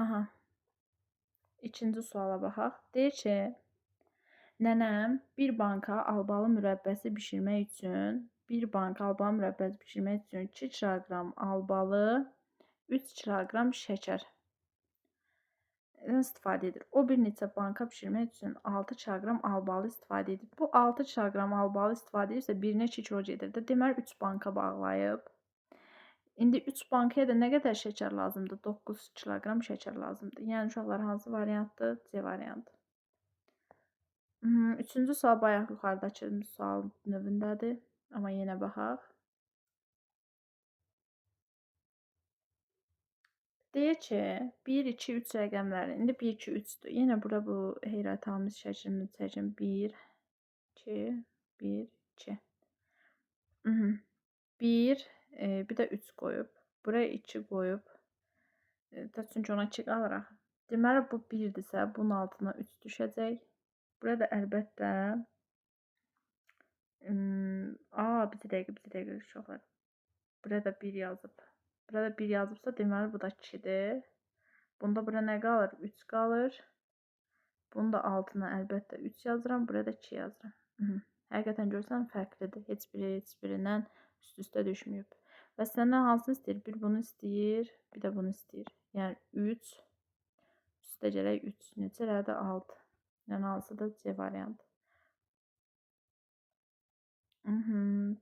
Aha. İkinci suala baxaq. Deyir ki, nənəm bir banka albalı mürəbbəsi bişirmək üçün 2 kiloqram albalı, 3 kiloqram şəkər istifadə edir. O bir neçə banka bişirmək üçün 6 kiloqram albalı istifadə edir. Bu 6 kiloqram albalı istifadə edirsə 1-nə 2 kilo gedir də. Deməli 3 banka bağlayıb. İndi 3 bankaya da nə qədər şəkər lazımdır? 9 kiloqram şəkər lazımdır. Yəni uşaqlar hansı variantdır? C variantı. Üçüncü sual bayaq yuxarıdakı sual növündədir. Amma yenə baxaq. Deyir ki, 1, 2, 3 rəqəmləri. İndi 1, 2, 3-dür. Yenə bura bu heyrətamiz şəklini çəkin. 1, 2, 1, 2. 1, bir də 3 qoyub. Buraya 2 qoyub. Çünki ona 2 qalır axı. Deməli, bu 1-dirsə, bunun altına 3 düşəcək. Burada əlbəttə bir dəqiqə uşaqlar. Burada 1 yazıb. Burada 1 yazıbsa, deməli bu da 2-dir. Bunda bura nə qalır? 3 qalır. Bunu da altına əlbəttə 3 yazıram. Buraya da 2 yazıram. Həqiqətən görsən fərqlidir. Heç birindən üst-üstə düşməyib. Və səndən hansını istəyir? Bir bunu istəyir, bir də bunu istəyir. Yəni 3 üstə gələk 3. Neçə elədi? 6. Yəni hansıdır? C variantı.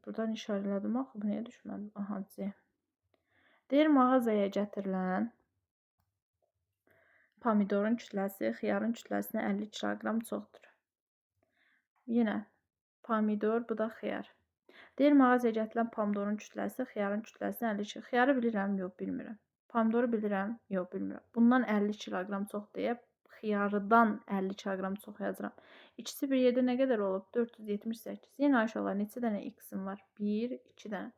Buradan işarələdim axı. Bu niyə düşmədim? Aha, C. Deyir, mağazaya gətirilən pomidorun kütləsi xiyarın kütləsinə 50 kiloqram çoxdur. Yenə pomidor, bu da xiyar. Deyir, mağazaya gətirilən pomidorun kütləsi xiyarın kütləsinə 50 kiloqram. Xiyarı bilirəm, yox, bilmirəm. Pomidoru bilirəm, yox, bilmirəm. Bundan 50 kiloqram çox deyə xiyarıdan 50 kiloqram çox yazıram. İkisi bir yerdə nə qədər olub? 478. Yenə aşağılar neçə dənə x-im var? 1, 2 dənə.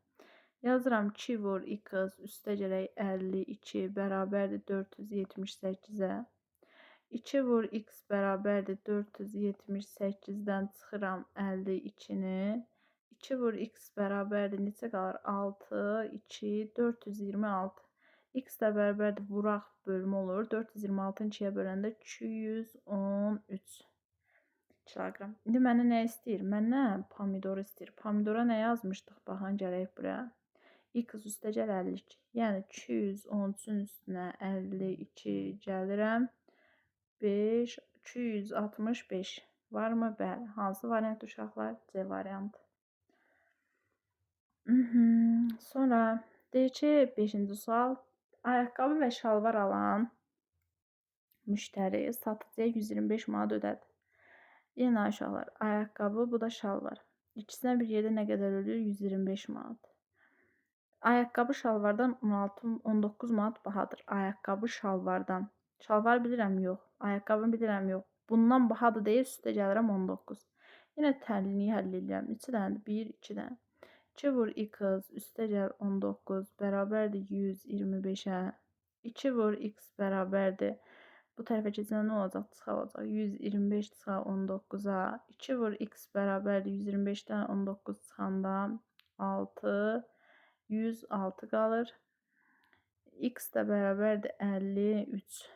Yazıram 2 vur x üstə gələk 52 bərabərdir 478-ə. 2 vur x bərabərdir 478-dən çıxıram 52-ni. 2 vur x bərabərdir neçə qalır? 6, 2, 426. X də bərabərdir vuraq bölmə olur. 426-nı 2-yə böləndə 213 kiloqram. İndi mənə nə istəyir? Məndən pomidor istəyir. Pomidora nə yazmışdıq? Baxın, gələk bura. X üstəgəl 52. Yəni 213-ün üstünə 52 gəlirəm. 5, 265. Varmı? Bəli. Hansı variant uşaqlar? C variantı. Sonra deyir ki, 5-ci sual. Ayaqqabı və şalvar alan müştəri satıcıya 125 manat ödədi. Yenə uşaqlar, ayaqqabı, bu da şalvar. İkisinə bir yerdə nə qədər ölür? 125 manat. Ayaqqabı şalvardan 19 manat bahadır. Ayaqqabı şalvardan. Şalvar bilirəm, yox. Ayaqqabını bilirəm, yox. Bundan bahadır deyir, üstə gəlirəm 19. Yenə tənliyi həll edirəm. 2 dənədir, 1, 2 dənə. 2 vur x üstə gəl 19 bərabərdir 125-ə. 2 vur x bərabərdir. Bu tərəfə keçəndə nə olacaq? Çıxaq olacaq. 125 çıxaq 19-a. 2 vur x bərabərdir 125-dən 19 çıxanda 6, 106 qalır. X də bərabərdir 53.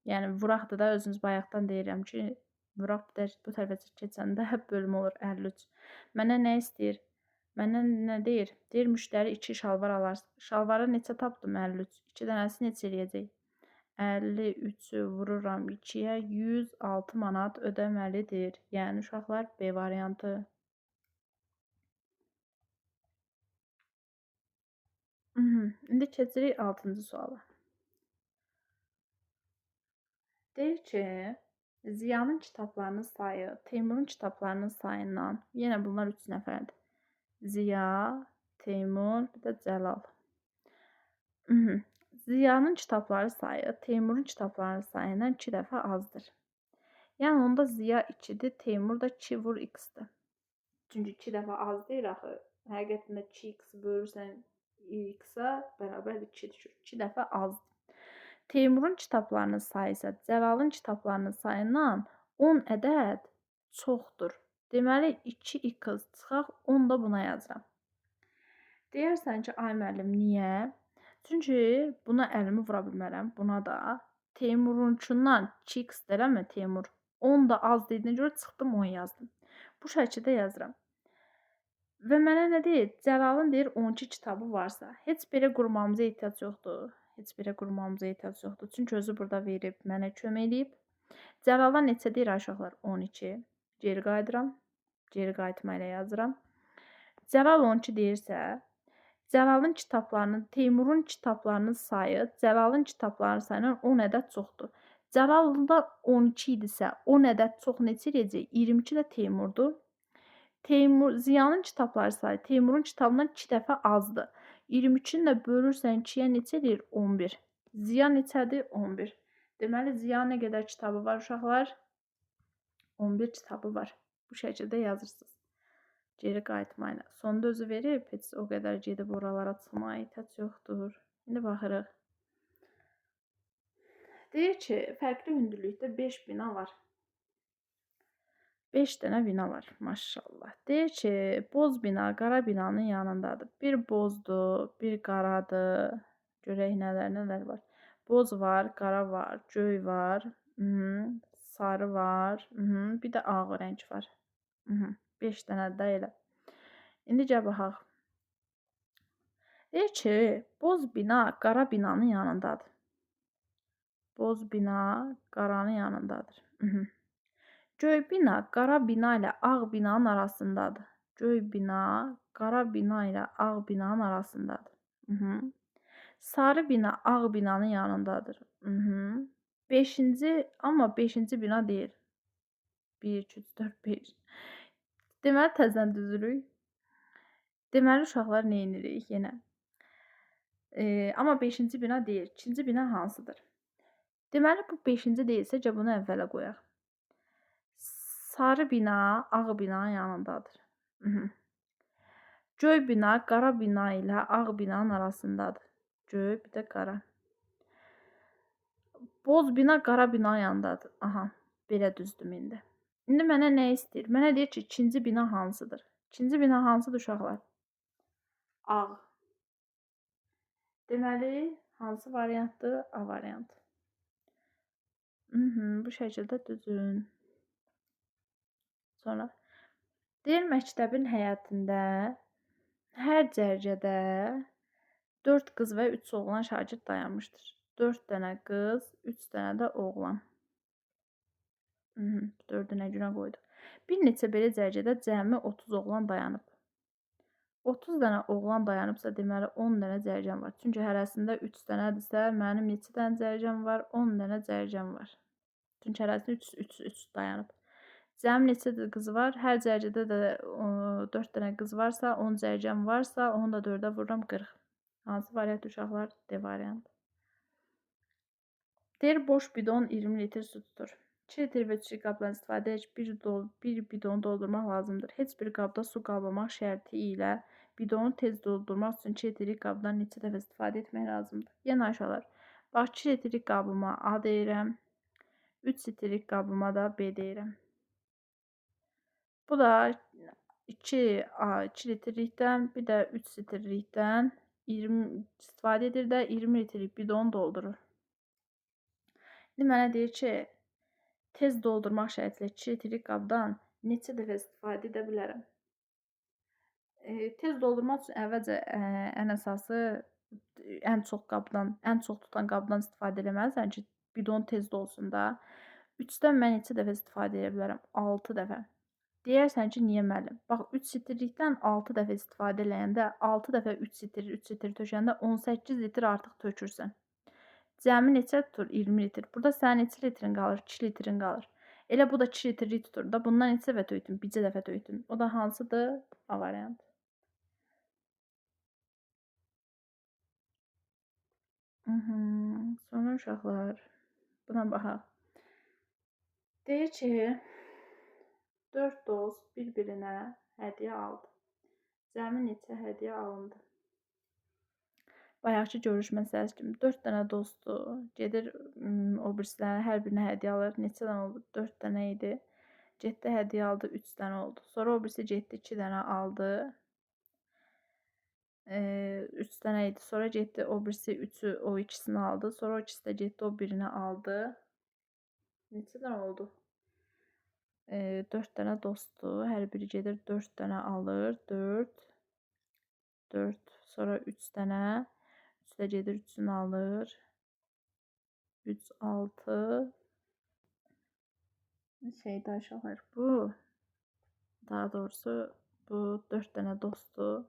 Yəni vuraqdır da, özünüz bayaqdan deyirəm ki, vuraq bu tərəfə keçəndə bölmə olur 53. Mənə nə istəyir? Mənə nə deyir? Deyir müştəri 2 şalvar alar. Şalvarı neçə tapdım? 53. 2 dənəsi neçə eləyəcək? 53-ü vururam 2-yə 106 manat ödəməlidir. Yəni uşaqlar B variantı. İndi keçirik 6-cı suala. Deyir ki, Ziyanın kitablarının sayı Teymurun kitablarının sayından, yenə bunlar 3 nəfərdir. Ziya, Teymur, bir də Cəlal. Ziyanın kitabları sayı Teymurun kitablarının sayından 2 dəfə azdır. Yəni onda Ziya 2-dir, Teymur da 2 vur x-dir. Çünki 2 dəfə az deyir axı. Həqiqətində 2x bölürsən x-a bərabər 2 düşür. 2 dəfə azdır. Teymurun kitablarının sayı isə Cəlalın kitablarının sayından 10 ədəd çoxdur. Deməli 2x çıxaq 10 da buna yazıram. Deyərsən ki, ay müəllim, niyə? Çünki buna əlimi vura bilmərəm, buna da. Teymurunkundan 2x deyirəmmi Teymur? 10 da az dediyinə görə çıxdım 10 yazdım. Bu şəkildə yazıram. Və mənə nə deyir? Cəlalın deyir 12 kitabı varsa, heç belə qurmamıza ehtiyac yoxdur. Heç belə qurmamıza ehtiyac yoxdur. Çünki özü burada verib, mənə kömək eləyib. Cəlala neçə deyir uşaqlar? 12. Geri qayıdıram. Geri qayıtma ilə yazıram. Cəlal 12 deyirsə, Cəlalın kitablarının, Teymurun kitablarının sayı Cəlalın kitablarının sayından 10 ədəd çoxdur. Cəlalda 12 idisə, 10 ədəd çox neçə eləyəcək? 22 də Teymurdur. Ziyanın kitabları sayı Teymurun kitabından 2 dəfə azdır. 23-ünü də bölürsən 2-yə neçə eləyir? 11. Ziya neçədir? 11. Deməli, Ziya nə qədər kitabı var uşaqlar? 11 kitabı var. Bu şəkildə yazırsınız. Geri qayıtmayla. Sonda özü verib, heç o qədər gedib oralara çıxmaya ehtiyac yoxdur. İndi baxırıq. Deyir ki, fərqli hündürlükdə 5 bina var. 5 dənə bina var, maşallah. Deyir ki, boz bina qara binanın yanındadır. Bir bozdur, bir qaradır. Görək nələr var. Boz var, qara var, göy var, sarı var, bir də ağ rəng var. 5 dənə də elə. İndi gəl baxaq. Deyir ki, boz bina qara binanın yanındadır. Boz bina qaranın yanındadır. Göy bina qara bina ilə ağ binanın arasındadır. Göy bina qara bina ilə ağ binanın arasındadır. Sarı bina ağ binanın yanındadır. 5-ci, amma 5-ci bina deyil. 1, 2, 3, 4, 5. Deməli, təzədən düzürük. Deməli, uşaqlar nə edirik yenə? Amma 5-ci bina deyil. 2-ci bina hansıdır? Deməli, bu 5-ci deyilsə, bunu əvvələ qoyaq. Sarı bina ağ binanın yanındadır. Göy bina qara bina ilə ağ binanın arasındadır. Göy, bir də qara. Boz bina qara bina yanındadır. Aha, belə düzdür indi. İndi mənə nə istəyir? Mənə deyir ki, ikinci bina hansıdır? İkinci bina hansıdır uşaqlar? Ağ. Deməli, hansı variantdır? A variantı. Bu şəkildə düzün. Sonra deyir məktəbin həyətində hər cərgədə 4 qız və 3 oğlan şagird dayanmışdır. 4 dənə qız, 3 dənə də oğlan. 4-ü nə günə qoydu? Bir neçə belə cərgədə cəmi 30 oğlan dayanıb. 30 dənə oğlan dayanıbsa, deməli 10 dənə cərgəm var. Çünki hərəsində 3 dənədirsə, mənim neçə dənə cərgəm var? 10 dənə cərgəm var. Çünki hərəsində 3 dayanıb. Cəmi neçə qız var? Hər cərgədə də 4 dənə qız varsa, 10 cərgəm varsa, onu da 4-ə vururam 40. Hansı variant uşaqlar? D variantı. Deyir boş bidon 20 litr su tutur. 2 litr və 3 qabdan istifadə edək, bir bidonu doldurmaq lazımdır. Heç bir qabda su qalmamaq şərti ilə bidonu tez doldurmaq üçün 2 litr qabdan neçə dəfə istifadə etmək lazımdır? Yəni aşağılar. Bax 2 litr qabıma A deyirəm. 3 litr qabıma da B deyirəm. Bu da 2 litrlikdən, bir də 3 litrlikdən 20 istifadə edir də 20 litrlik bidonu doldurur. İndi mənə deyir ki, tez doldurmaq şərtilə 2 litrlik qabdan neçə dəfə istifadə edə bilərəm? Tez doldurmaq üçün əvvəlcə ən əsası ən çox tutan qabdan istifadə etməlisən ki, bidon tez dolsun da. 3-dən mən neçə dəfə istifadə edə bilərəm? 6 dəfə. Deyərsən ki, niyə müəllim? Bax 3 litrlikdən 6 dəfə istifadə eləyəndə 6 dəfə 3 litr tökəndə 18 litr artıq tökürsən. Cəmi neçə tutur? 20 litr. Burada sənin neçə litrin qalır? 2 litrin qalır. Elə bu da 2 litrlik tutur da. Bundan neçə dəfə tökdün? Bircə dəfə tökdün. O da hansıdır? A variantı. Sonra uşaqlar, buna baxaq. Deyir ki, 4 dost bir-birinə hədiyyə aldı. Cəmi neçə hədiyyə alındı? Bayaqki görüş məsələsi kimi 4 dənə dostu gedir o birisilərə hər birinə hədiyyə alır. Neçə dənə oldu? 4 dənə idi. Getdi hədiyyə aldı 3 dənə oldu. Sonra o birisi getdi 2 dənə aldı. 3 dənə idi. Sonra getdi o birisi 3'ü o ikisini aldı. Sonra o ikisi də getdi o birini aldı. Neçə dənə oldu? 4 dənə dostdur. Hər biri gedir 4 dənə alır. 4. Sonra 3 dənə. 3 də gedir 3'ünü alır. 3, 6. Şeydə aşağılar bu. Daha doğrusu bu 4 dənə dostdur.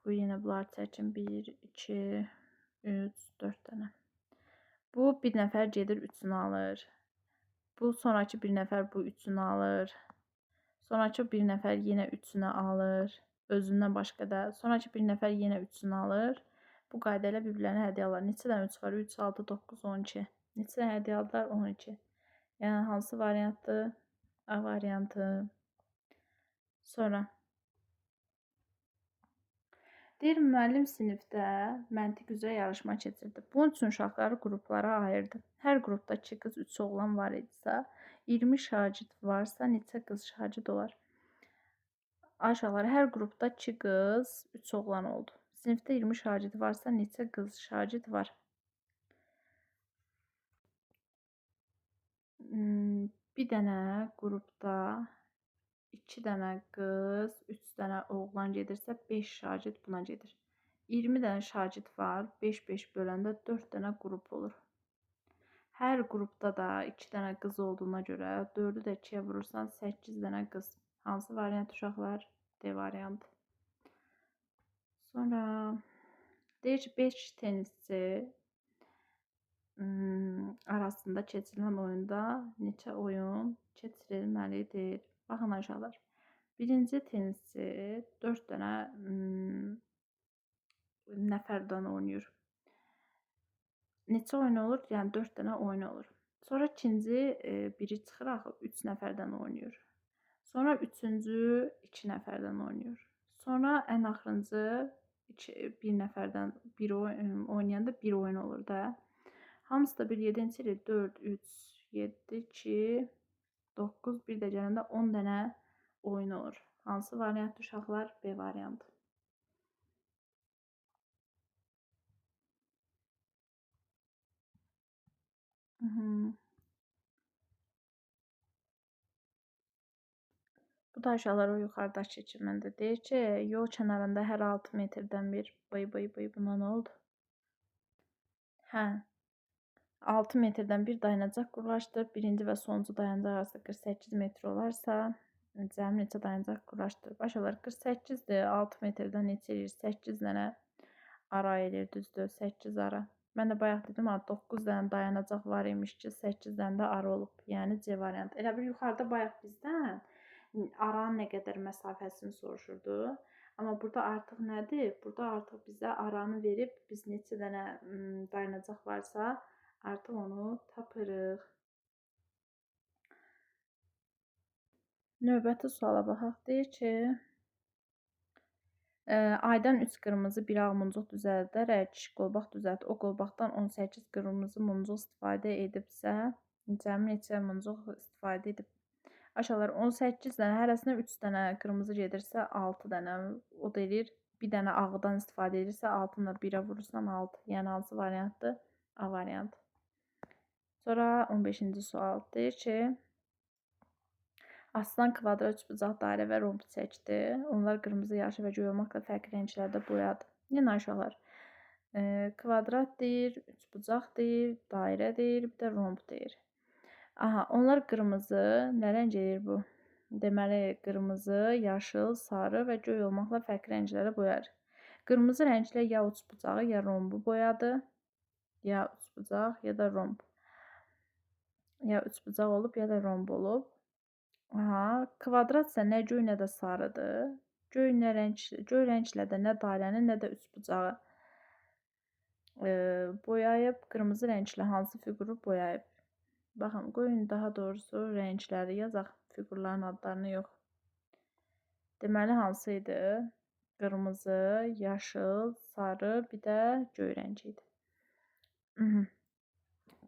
Bu yenə bunlar çəkin. 1, 2, 3, 4 dənə. Bu bir nəfər gedir 3'ünü alır. Bu sonraki bir nəfər bu 3'ünü alır. Sonraki bir nəfər yenə 3'ünü alır. Özündən başqa da. Sonraki bir nəfər yenə 3'ünü alır. Bu qayda ilə bir-birlərinə hədiyyə alırlar. Neçə dənə 3 var? 3, 6, 9, 12. Neçə dənə hədiyyə aldılar? 12. Yəni hansı variantdır? A variantı. Sonra deyir müəllim sinifdə məntiq üzrə yarışma keçirdi. Bunun üçün uşaqları qruplara ayırdı. Hər qrupda 2 qız, 3 oğlan var idisə, 20 şagird varsa neçə qız şagird olar? Aşağılar hər qrupda 2 qız, 3 oğlan oldu. Sinifdə 20 şagird varsa neçə qız şagird var? Bir dənə qrupda 2 dənə qız, 3 dənə oğlan gedirsə 5 şagird buna gedir. 20 dənə şagird var. 5-5 böləndə 4 dənə qrup olur. Hər qrupda da 2 dənə qız olduğuna görə 4'ü də 2'yə vurursan 8 dənə qız. Hansı variant uşaqlar? D variantı. Sonra deyir ki 5 tenisçi arasında keçirilən oyunda neçə oyun keçirilməlidir? Baxın aşağılar. Birinci tenisçi 4 dənə nəfərdən oynayır. Neçə oyun olur? Yəni 4 dənə oyun olur. Sonra ikinci biri çıxır axı 3 nəfərdən oynayır. Sonra üçüncü 2 nəfərdən oynayır. Sonra ən axırıncı bir nəfərdən bir oyun oynayanda bir oyun olur da. Hamısı da bir 7-ci il 4, 3, 7, 2, 9, bir də gələndə 10 dənə oyun olur. Hansı variantdır uşaqlar? B variantı. Bu da uşaqlar o yuxarıdakı kimində deyir ki, yol kənarında hər 6 metrdən bir buna nə oldu? Hə, 6 metrdən bir dayanacaq quraşdır. Birinci və sonuncu dayanacaq arası 48 metr olarsa, cəmi neçə dayanacaq quraşdır? Başalar 48-dir. 6 metrdən neçə eləyir? 8 dənə ara eləyir, düzdür? 8 ara. Mən də bayaq dedim, 9 dənə dayanacaq var imiş ki, 8 dənə də ara olub. Yəni C variantı. Elə bir yuxarıda bayaq bizdən aranın nə qədər məsafəsini soruşurdu. Amma burada artıq nədir? Burada artıq bizə aranı verib, biz neçə dənə dayanacaq varsa, artıq onu tapırıq. Növbəti suala baxaq. Deyir ki, aydan 3 qırmızı, 1 ağ muncuq düzəldərək qolbaq düzəlt. O qolbaqdan 18 qırmızı muncuq istifadə edibsə, cəmi neçə muncuq istifadə edib? Aşağılar 18 dənə, hərəsinə 3 dənə qırmızı gedirsə 6 dənə, o da eləyir. Bir dənə ağdan istifadə edirsə 6-nı 1-ə vurursan 6. Yəni hansı variantdır? A variantı. Sonra 15-ci sual deyir ki, Aslan kvadrat, üçbucaq, dairə və romb çəkdi. Onlar qırmızı, yaşıl və göy olmaqla fərqli rənglərdə boyadı. Yəni uşaqlar, kvadrat deyir, üçbucaq deyir, dairə deyir, bir də romb deyir. Aha, onlar qırmızı, nə rəng eləyir bu? Deməli, qırmızı, yaşıl, sarı və göy olmaqla fərqli rənglərə boyar. Qırmızı rənglə ya üçbucağı, ya rombu boyadı. Ya üçbucaq, ya da romb. Ya üçbucaq olub, ya da romb olub. Aha, kvadrat isə nə göy, nə də sarıdır. Göy rənglə də nə dairəni, nə də üçbucağı boyayıb. Qırmızı rənglə hansı fiquru boyayıb? Baxın, qoyun daha doğrusu rəngləri yazaq, fiqurların adlarını yox. Deməli, hansı idi? Qırmızı, yaşıl, sarı, bir də göy rəngi idi.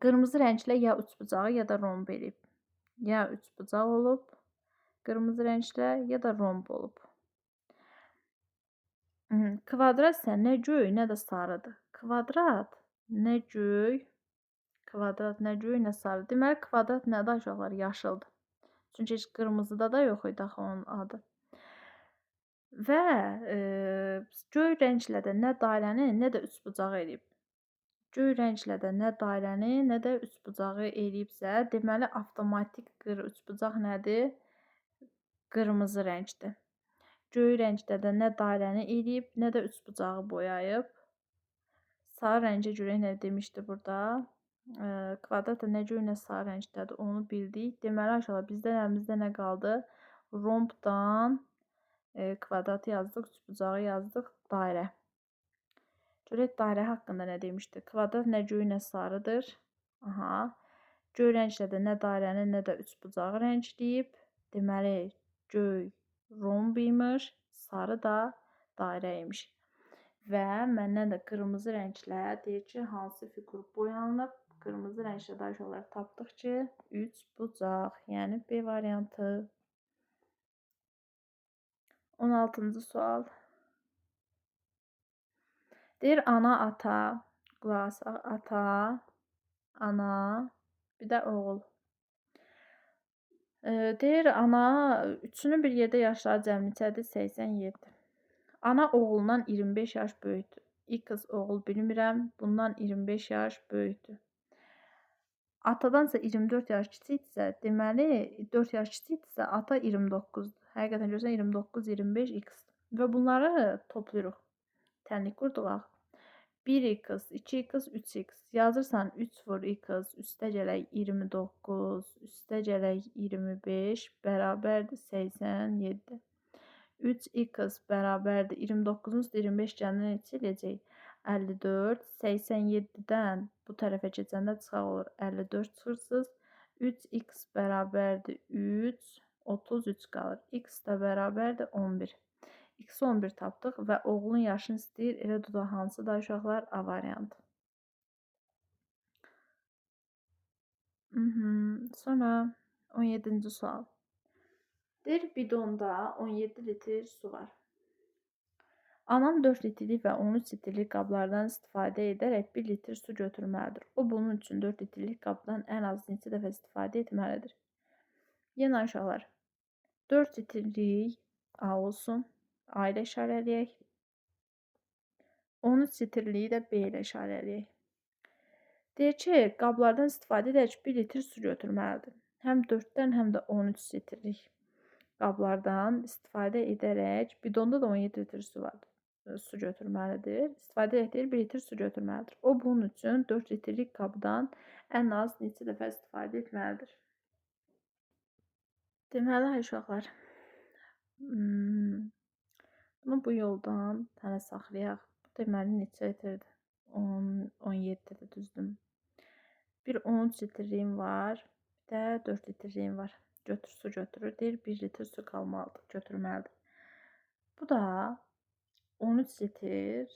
Qırmızı rənglə ya üçbucağı, ya da romb eləyib. Ya üçbucaq olub, qırmızı rənglə, ya da romb olub. Kvadrat isə nə göy, nə də sarıdır. Kvadrat nə göy, nə sarı. Deməli, kvadrat nədir aşağılar? Yaşıldır. Çünki heç qırmızıda da yox idi axı onun adı. Və göy rənglə də nə dairəni, nə də üçbucağı eləyib. Göy rənglə də nə dairəni, nə də üçbucağı eləyibsə, deməli, avtomatik üçbucaq nədir? Qırmızı rəngdir. Göy rəngdə də nə dairəni eləyib, nə də üçbucağı boyayıb. Sarı rəngə görə nə demişdi burada? Kvadrat da nə göy, nə sarı rəngdədir, onu bildik. Deməli, aşağıda bizdən əlimizdə nə qaldı? Rombdan kvadratı yazdıq, üçbucağı yazdıq, dairə. Görək dairə haqqında nə demişdi? Kvadrat nə göy, nə sarıdır. Aha. Göy rənglə də nə dairəni, nə də üçbucağı rəngləyib. Deməli, göy romb imiş, sarı da dairə imiş. Və məndən də qırmızı rənglə deyir ki, hansı fiqur boyanılıb? Qırmızı rənglə də aşağıları tapdıq ki, üçbucaq, yəni B variantı. 16-cı sual. Deyir, ana, ata, qulaq asaq, ata, ana, bir də oğul. Deyir, ana, üçünün bir yerdə yaşları cəmi neçədir? 87. Ana oğlundan 25 yaş böyükdür. X oğul bilmirəm, bundan 25 yaş böyükdür. Atadansa 24 yaş kiçikdirsə, deməli 4 yaş kiçikdirsə, ata 29-dur. Həqiqətən görsən 29, 25 x. Və bunları toplayırıq. Tənlik qurduq. 1x, 2x, 3x. Yazırsan 3 vur x, üstə gələk 29, üstə gələk 25, bərabərdir 87. 3x bərabərdir 29-un üstə 25 gəlinə neçə eləyəcək? 54. 87-dən bu tərəfə keçəndə çıxaq olur 54 çıxırsınız. 3x bərabərdir 3, 33 qalır. X də bərabərdir 11. X 11 tapdıq və oğlun yaşını istəyir. Elə duda hansıdır uşaqlar? A variantı. Sonra 17-ci sual. Deyir bidonda 17 litr su var. Anam 4 litrlik və 13 litrlik qablardan istifadə edərək 1 litr su götürməlidir. O bunun üçün 4 litrlik qabdan ən az neçə dəfə istifadə etməlidir? Yenə uşaqlar 4 litrlik A olsun. A ilə işarələyək. 13 litrliyi də B ilə işarələyək. Deyir ki, qablardan istifadə edərək 1 litr su götürməlidir. Həm 4-dən, həm də 13 litrlik qablardan istifadə edərək, bidonda da 17 litr su var. Su götürməlidir. İstifadə etdiyi 1 litr su götürməlidir. O bunun üçün 4 litrlik qabdan ən az neçə dəfə istifadə etməlidir? Deməli, uşaqlar, bunu bu yoldan tənə saxlayaq. Bu deməli neçə litrdir? 17-dir, düzdür. Bir 13 litrliyim var, bir də 4 litrliyim var. Su götürür, deyir 1 litr su qalmalıdır, götürməlidir. Bu da 13 litr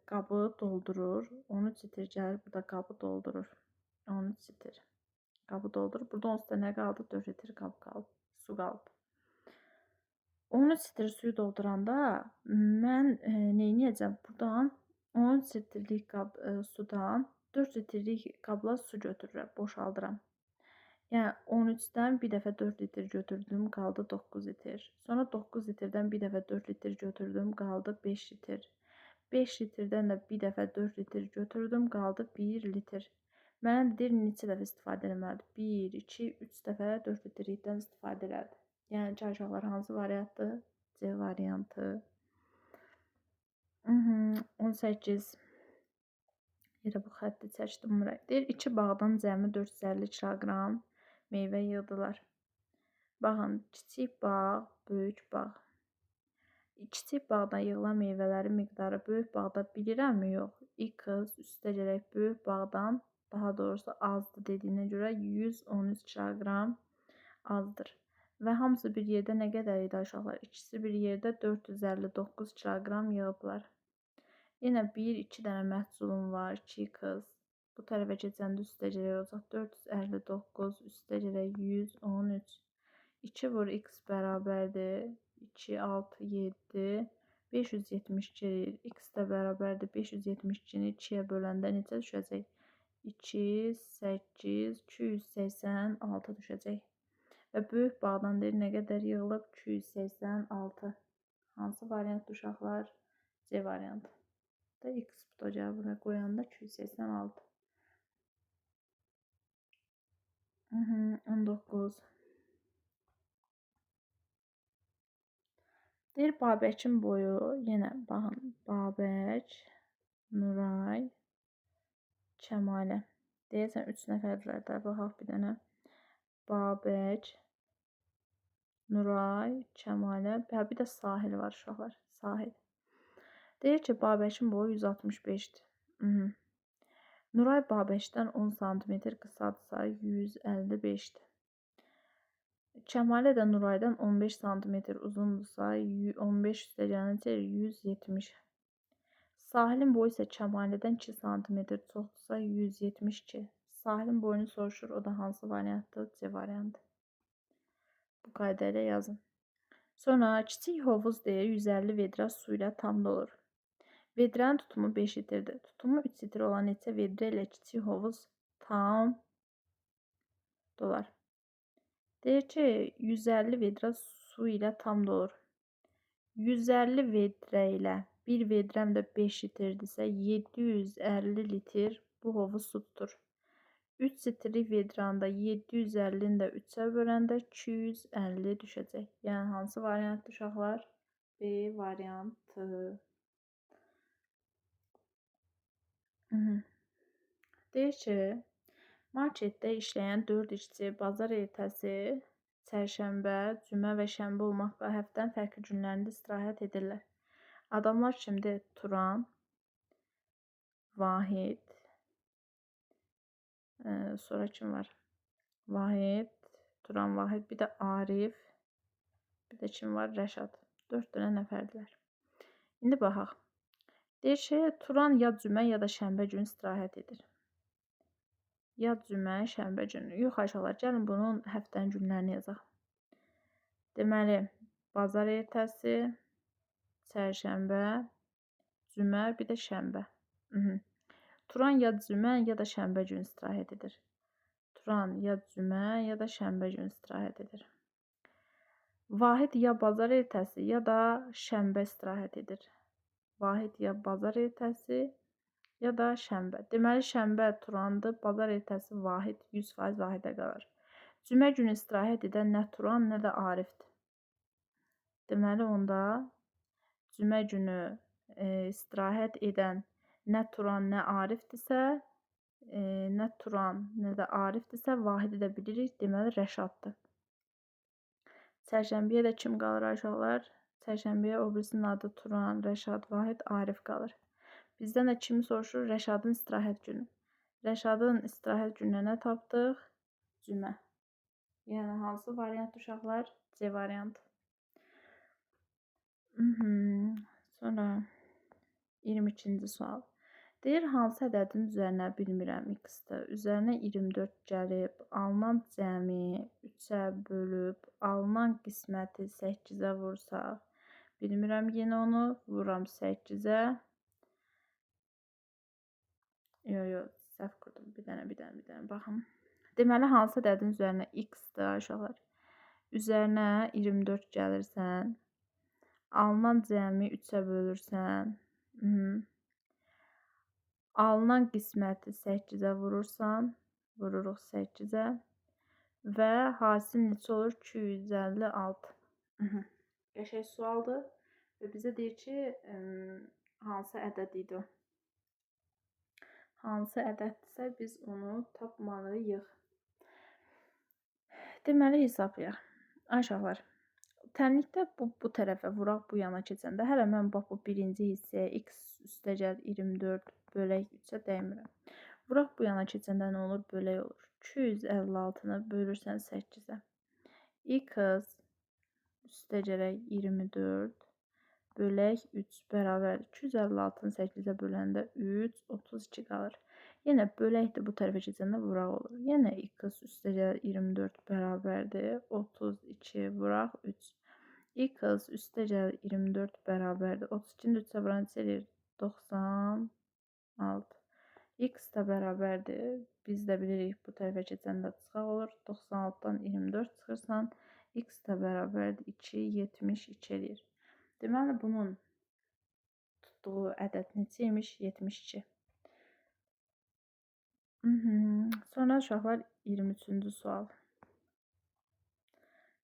qabı doldurur. 13 litr gəlir, burada qabı doldurur. 13 litr qabı doldurur. Burada onsuz da nə qaldı? 4 litr qab qaldı, su qaldı. 13 litr suyu dolduranda mən neyniyəcəm? Buradan 13 litrlik qab sudan 4 litrlik qabla su götürürəm, boşaldıram. Yəni 13-dən bir dəfə 4 litr götürdüm, qaldı 9 litr. Sonra 9 litrdən bir dəfə 4 litr götürdüm, qaldı 5 litr. 5 litrdən də bir dəfə 4 litr götürdüm, qaldı 1 litr. Mənə deyir neçə dəfə istifadə etməlidir? 1, 2, 3 dəfə 4 litrlikdən istifadə elədi. Yəni uşaqlar hansı variantdır? C variantı. 18. Yerə bu xətti çəkdim buraya. Deyir 2 bağdan cəmi 450 kiloqram meyvə yığdılar. Baxın, kiçik bağ, böyük bağ. Kiçik bağdan yığılan meyvələrin miqdarı böyük bağda bilirəmmi, yox? X üstə gələk böyük bağdan, daha doğrusu azdır dediyinə görə 113 kiloqram azdır. Və hamısı bir yerdə nə qədər idi uşaqlar? İkisi bir yerdə 459 kiloqram yığıblar. Yenə 1-2 dənə məhsulum var, 2x. Bu tərəfə keçəndə üstə gələk olacaq 459, üstə gələk 113. 2 vur x bərabərdir 2, 6, 7, 572 edir. X də bərabərdir 572-ni 2-yə böləndə neçə düşəcək? 2, 8, 286 düşəcək. Və böyük bağdan deyir nə qədər yığılıb? 286. Hansı variant uşaqlar? C variantı. Da x tutacaq buraya qoyanda 286. 19. Deyir Babəkin boyu, yenə baxın, Babək, Nuray, Kəmalə. Deyəsən 3 nəfərdirlər də, baxaq bir dənə. Babək, Nuray, Kəmalə, bir də Sahil var uşaqlar, Sahil. Deyir ki, Babəkin boyu 165-dir. Nuray Babəkdən 10 cm qısadırsa 155-dir. Kəmalə də Nuraydan 15 cm uzundursa 15 üstə gələcək 170. Sahilin boyu isə Kəmalədən 2 cm çoxdursa 172. Sahilin boyunu soruşur, o da hansı variantdır? C variantı. Bu qayda ilə yazın. Sonra kiçik hovuz deyir 150 vedrə su ilə tam dolur. Vedrənin tutumu 5 litrdir. Tutumu 3 litr olan neçə vedrə ilə kiçik hovuz tam dolar. Deyir ki, 150 vedrə su ilə tam dolur. 150 vedrə ilə bir vedrəm də 5 litrdirsə 750 litr bu hovuz su tutur. 3 litrlik vedranı da 750-ni də 3-ə böləndə 250 düşəcək. Yəni hansı variantdır uşaqlar? B variantı. Deyir ki, marketdə işləyən 4 işçi bazar ertəsi, çərşənbə, cümə və şənbə olmaqla həftənin fərqli günlərində istirahət edirlər. Adamlar kimdir? Turan, Vahid, sonra kim var? Vahid, Turan, Vahid, bir də Arif, bir də kim var? Rəşad. 4 dənə nəfərdirlər. İndi baxaq. Deyir ki, Turan ya cümə ya da şənbə günü istirahət edir. Ya cümə, şənbə günü. Yox aşağılar, gəlin bunun həftənin günlərini yazaq. Deməli, bazar ertəsi, çərşənbə, cümə, bir də şənbə. Turan ya cümə ya da şənbə günü istirahət edir. Turan ya cümə ya da şənbə günü istirahət edir. Vahid ya bazar ertəsi ya da şənbə istirahət edir. Vahid ya bazar ertəsi ya da şənbə. Deməli, şənbə Turandır, bazar ertəsi Vahid 100% Vahidə qalır. Cümə günü istirahət edən nə Turan, nə də Arifdir. Deməli, onda cümə günü istirahət edən nə Turan, nə Arifdirsə, nə Turan, nə də Arifdirsə, Vahidi də bilirik, deməli Rəşaddır. Çərşənbəyə də kim qalır uşaqlar? Çərşənbəyə o birisinin adı Turan, Rəşad, Vahid, Arif qalır. Bizdən də kimi soruşur? Rəşadın istirahət günü. Rəşadın istirahət gününə nə tapdıq? Cümə. Yəni hansı variant uşaqlar? C variantı. Sonra 22-ci sual. Deyir, hansı ədədin üzərinə bilmirəm x-dir. Üzərinə 24 gəlib, alınan cəmi 3-ə bölüb, alınan qisməti 8-ə vursaq. Bilmirəm yenə onu, vuram 8-ə. Yox, səhv qurdum. Bir dənə, baxın. Deməli, hansı ədədin üzərinə x-dir uşaqlar? Üzərinə 24 gəlirsən, alınan cəmi 3-ə bölürsən, alınan qisməti 8-ə vurursan, vururuq 8-ə və hasil neçə olur? 256. Qəşəng sualdır və bizə deyir ki, hansı ədəd idi o? Hansı ədəddirsə biz onu tapmalıyıq. Deməli, hesablayaq. Aşağılar. Tənlikdə bu tərəfə vuraq bu yana keçəndə, hələ mən bax bu birinci hissəyə x üstəgəl 24 bölək 3-ə dəymirəm. Vuraq bu yana keçəndə nə olur? Bölək olur. 256-nı bölürsən 8-ə. X üstəgələk 24 bölək 3 bərabər 256-nı 8-ə böləndə 3, 32 qalır. Yenə böləkdir, bu tərəfə keçəndə vuraq olur. Yenə x üstəgəl 24 bərabərdir 32, vuraq 3. X üstəgəl 24 bərabərdir 32-ni 3-ə vuran neçə eləyir? 96. X da bərabərdir. Biz də bilirik, bu tərəfə keçəndə çıxaq olur. 96-dan 24 çıxırsan, x da bərabərdir 2, 72 eləyir. Deməli, bunun tutduğu ədəd neçəymiş? 72. Sonra uşaqlar 23-cü sual.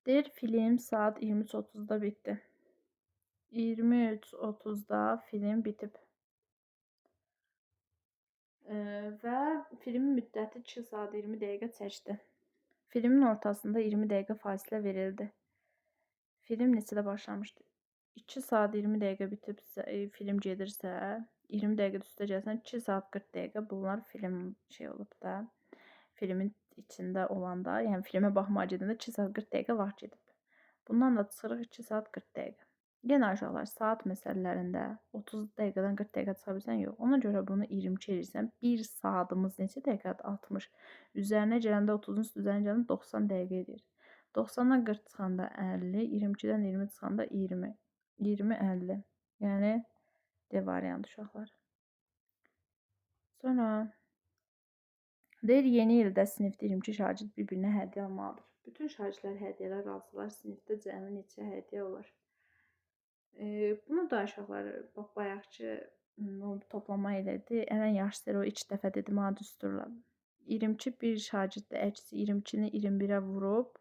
Deyir, film saat 23:30-da bitdi. 23:30-da film bitib. Və filmin müddəti 2 saat 20 dəqiqə çəkdi. Filmin ortasında 20 dəqiqə fasilə verildi. Film neçədə başlamışdı? 2 saat 20 dəqiqə bitib film gedirsə, 20 dəqiqə üstə gəlsən 2 saat 40 dəqiqə bunlar film olub da. Filmin içində olanda, yəni filmə baxmağa gedəndə 2 saat 40 dəqiqə vaxt gedib. Bundan da çıxırıq 2 saat 40 dəqiqə. Yenə aşağılar saat məsələlərində 30 dəqiqədən 40 dəqiqə çıxa bilsən, yox. Ona görə bunu 22 edirsən. 1 saatımız neçə dəqiqədir? 60. Üzərinə gələndə 30-un üzərinə gələndə 90 dəqiqə edir. 90-dan 40 çıxanda 50, 22-dən 20 çıxanda 20. 20, 50. Yəni D variantı uşaqlar. Sonra deyir, yeni ildə sinifdə 22 şagird bir-birinə hədiyyə almalıdır. Bütün şagirdlər hədiyyələr alsalar, sinifdə cəmi neçə hədiyyə olar? Bunu da aşağılar, bax, bayaqki toplama elədi. Ən yaxşısı o 2 dəfə dedim, ha, düsturla. 22 bir şagirddə əksi 22-ni 21-ə vurub,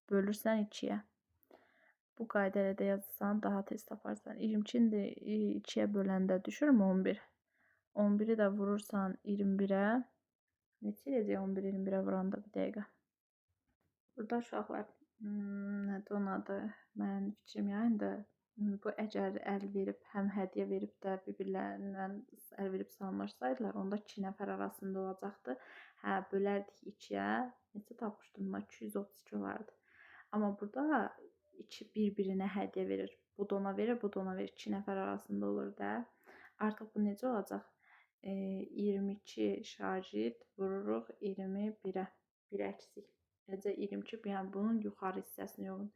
bölürsən 2-yə. Bu qayda ilə də yazırsan, daha tez taparsan. 22-ni 2-yə böləndə düşürmü 11? 11-i də vurursan 21-ə. Neçə eləyəcək 11-i 21-ə vuranda bir dəqiqə? Burada uşaqlar, nədir onun adı? Mənim fikrim yəni bu əgər əl verib, həm hədiyyə verib də bir-birlərindən əl verib salmışsaydılar, onda 2 nəfər arasında olacaqdı. Hə, bölərdik 2-yə. Neçə tapmışdım? 232 olardı. Amma burada 2 bir-birinə hədiyyə verir. Bu da ona verir, bu da ona verir. 2 nəfər arasında olur da. Artıq bu necə olacaq? 22 şagird vururuq 21-ə. 1 əksik. Necə 22, yəni bunun yuxarı hissəsini yoxlayın.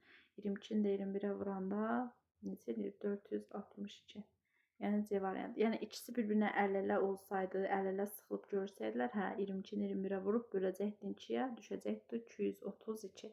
22-ni də 21-ə vuranda neçə edir? 462. Yəni C variantı. Yəni ikisi bir-birinə əl-ələ olsaydı, əl-ələ sıxılıb görsəydilər, hə 22-ni 21-ə vurub böləcəkdin 2-yə, düşəcəkdi 232.